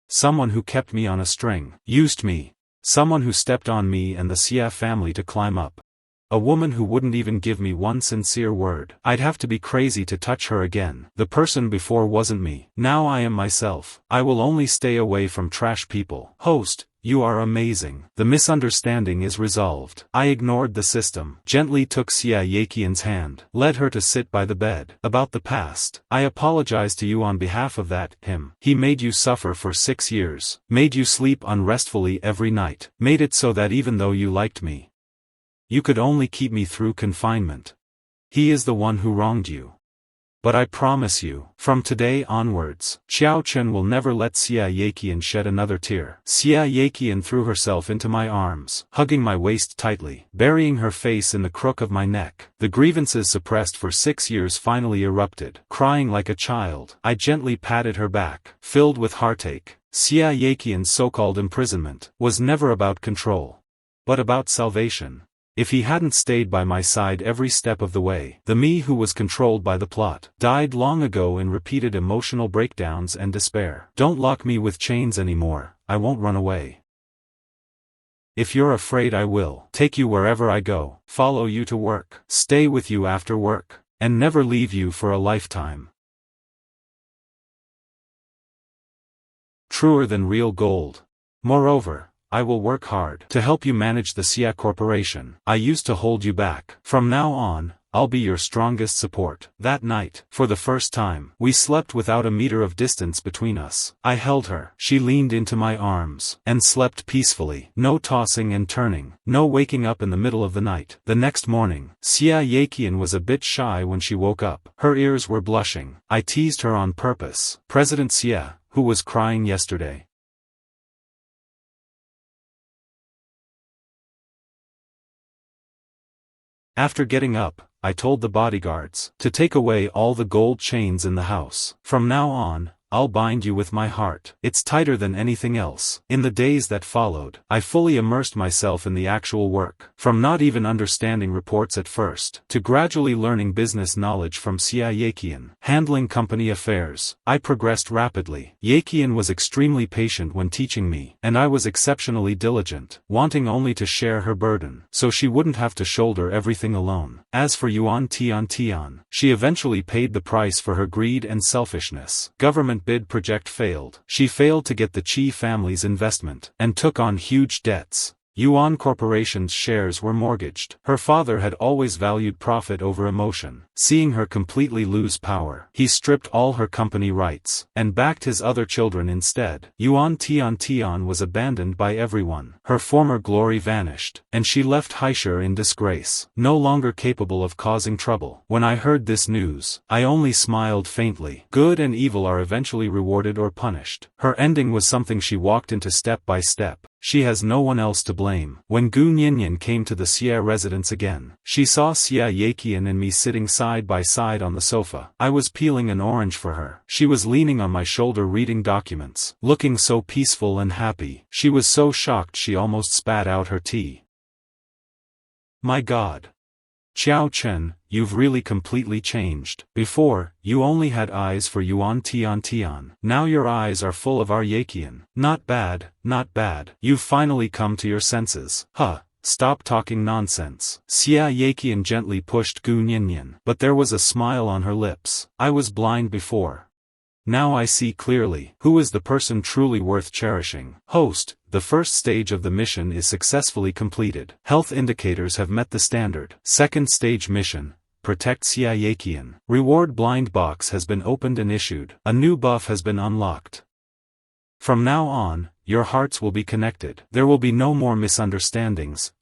Someone who kept me on a string, used me. Someone who stepped on me and the Xie family to climb up. A woman who wouldn't even give me one sincere word. I'd have to be crazy to touch her again. The person before wasn't me. Now I am myself. I will only stay away from trash people. Host, you are amazing. The misunderstanding is resolved. I ignored the system, gently took Xie Yaqian's hand, led her to sit by the bed. About the past, I apologize to you on behalf of him. He made you suffer for 6 years, made you sleep unrestfully every night, made it so that even though you liked me, you could only keep me through confinement. He is the one who wronged you. But I promise you, from today onwards, Qiao Chen will never let Xie Yaqian shed another tear. Xie Yaqian threw herself into my arms, hugging my waist tightly, burying her face in the crook of my neck. The grievances suppressed for 6 years finally erupted, crying like a child. I gently patted her back, filled with heartache. Xie Yaqian's so-called imprisonment was never about control, but about salvation. If he hadn't stayed by my side every step of the way, the me who was controlled by the plot died long ago in repeated emotional breakdowns and despair. Don't lock me with chains anymore, I won't run away. If you're afraid, I will take you wherever I go, follow you to work, stay with you after work, and never leave you for a lifetime. Truer than real gold. Moreover, I will work hard to help you manage the Xie Corporation. I used to hold you back. From now on, I'll be your strongest support. That night, for the first time, we slept without a meter of distance between us. I held her. She leaned into my arms, and slept peacefully. No tossing and turning. No waking up in the middle of the night. The next morning, Xie Yaqian was a bit shy when she woke up. Her ears were blushing. I teased her on purpose. President Xie, who was crying yesterday. After getting up, I told the bodyguards to take away all the gold chains in the house. From now on, I'll bind you with my heart. It's tighter than anything else. In the days that followed, I fully immersed myself in the actual work. From not even understanding reports at first, to gradually learning business knowledge from Xie Yaqian, handling company affairs, I progressed rapidly. Yaqian was extremely patient when teaching me, and I was exceptionally diligent, wanting only to share her burden, so she wouldn't have to shoulder everything alone. As for Yuan Tiantian, she eventually paid the price for her greed and selfishness. Government bid project failed. She failed to get the Qi family's investment, and took on huge debts. Yuan Corporation's shares were mortgaged. Her father had always valued profit over emotion. Seeing her completely lose power, he stripped all her company rights, and backed his other children instead. Yuan Tiantian was abandoned by everyone. Her former glory vanished, and she left Heisher in disgrace, no longer capable of causing trouble. When I heard this news, I only smiled faintly. Good and evil are eventually rewarded or punished. Her ending was something she walked into step by step. She has no one else to blame. When Gu Nianyan came to the Xie residence again, she saw Xie Yaqian and me sitting side by side on the sofa. I was peeling an orange for her. She was leaning on my shoulder reading documents, looking so peaceful and happy. She was so shocked she almost spat out her tea. My God. Qiao Chen, you've really completely changed. Before, you only had eyes for Yuan Tiantian. Now your eyes are full of our Yaqian. Not bad, not bad. You've finally come to your senses. Huh. Stop talking nonsense. Xie Yaqian gently pushed Gu Nianyan, but there was a smile on her lips. I was blind before. Now I see clearly. Who is the person truly worth cherishing? Host, the first stage of the mission is successfully completed. Health indicators have met the standard. Second stage mission, protect Xie Yaqian. Reward blind box has been opened and issued. A new buff has been unlocked. From now on, your hearts will be connected. There will be no more misunderstandings.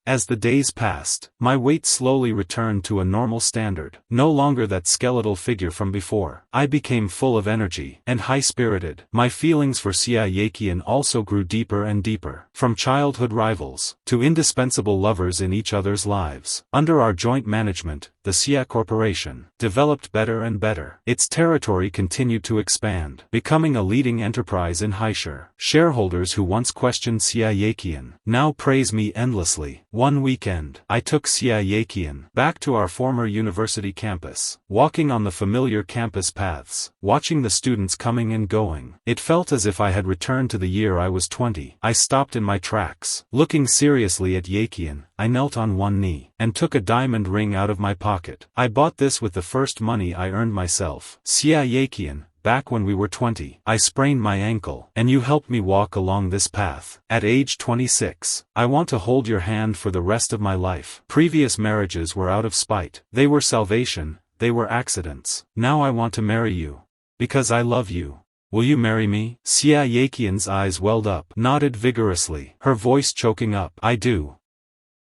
As the days passed, my weight slowly returned to a normal standard, no longer that skeletal figure from before. I became full of energy, and high-spirited. My feelings for Xie Yaqian also grew deeper and deeper. From childhood rivals, to indispensable lovers in each other's lives. Under our joint management, the Xie Corporation developed better and better. Its territory continued to expand, becoming a leading enterprise in Heisher. Shareholders who once questioned Xie Yaqian now praise me endlessly. One weekend, I took Xie Yaqian back to our former university campus. Walking on the familiar campus paths, watching the students coming and going, it felt as if I had returned to the year I was 20. I stopped in my tracks. Looking seriously at Yaqian, I knelt on one knee, and took a diamond ring out of my pocket. I bought this with the first money I earned myself. Xie Yaqian, back when we were 20, I sprained my ankle, and you helped me walk along this path. At age 26, I want to hold your hand for the rest of my life. Previous marriages were out of spite. They were salvation, they were accidents. Now I want to marry you. Because I love you. Will you marry me? Xie Yaqian's eyes welled up, nodded vigorously, her voice choking up. I do.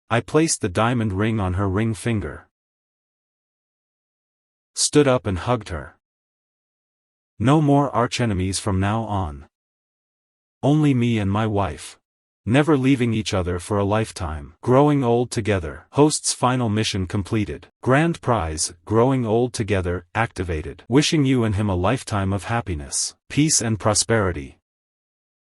I placed the diamond ring on her ring finger, stood up and hugged her. No more archenemies from now on. Only me and my wife. Never leaving each other for a lifetime. Growing old together. Host's final mission completed. Grand prize, growing old together, activated. Wishing you and him a lifetime of happiness, peace and prosperity.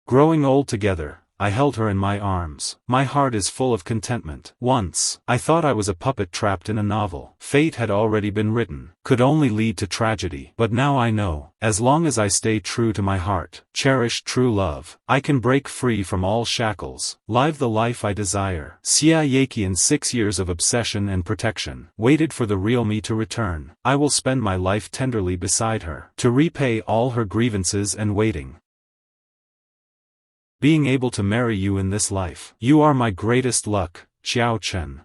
Growing old together, I held her in my arms. My heart is full of contentment. Once, I thought I was a puppet trapped in a novel. Fate had already been written, could only lead to tragedy. But now I know, as long as I stay true to my heart, cherish true love, I can break free from all shackles, live the life I desire. Xie Yaqian, 6 years of obsession and protection, waited for the real me to return. I will spend my life tenderly beside her, to repay all her grievances and waiting. Being able to marry you in this life. You are my greatest luck, Qiao Chen.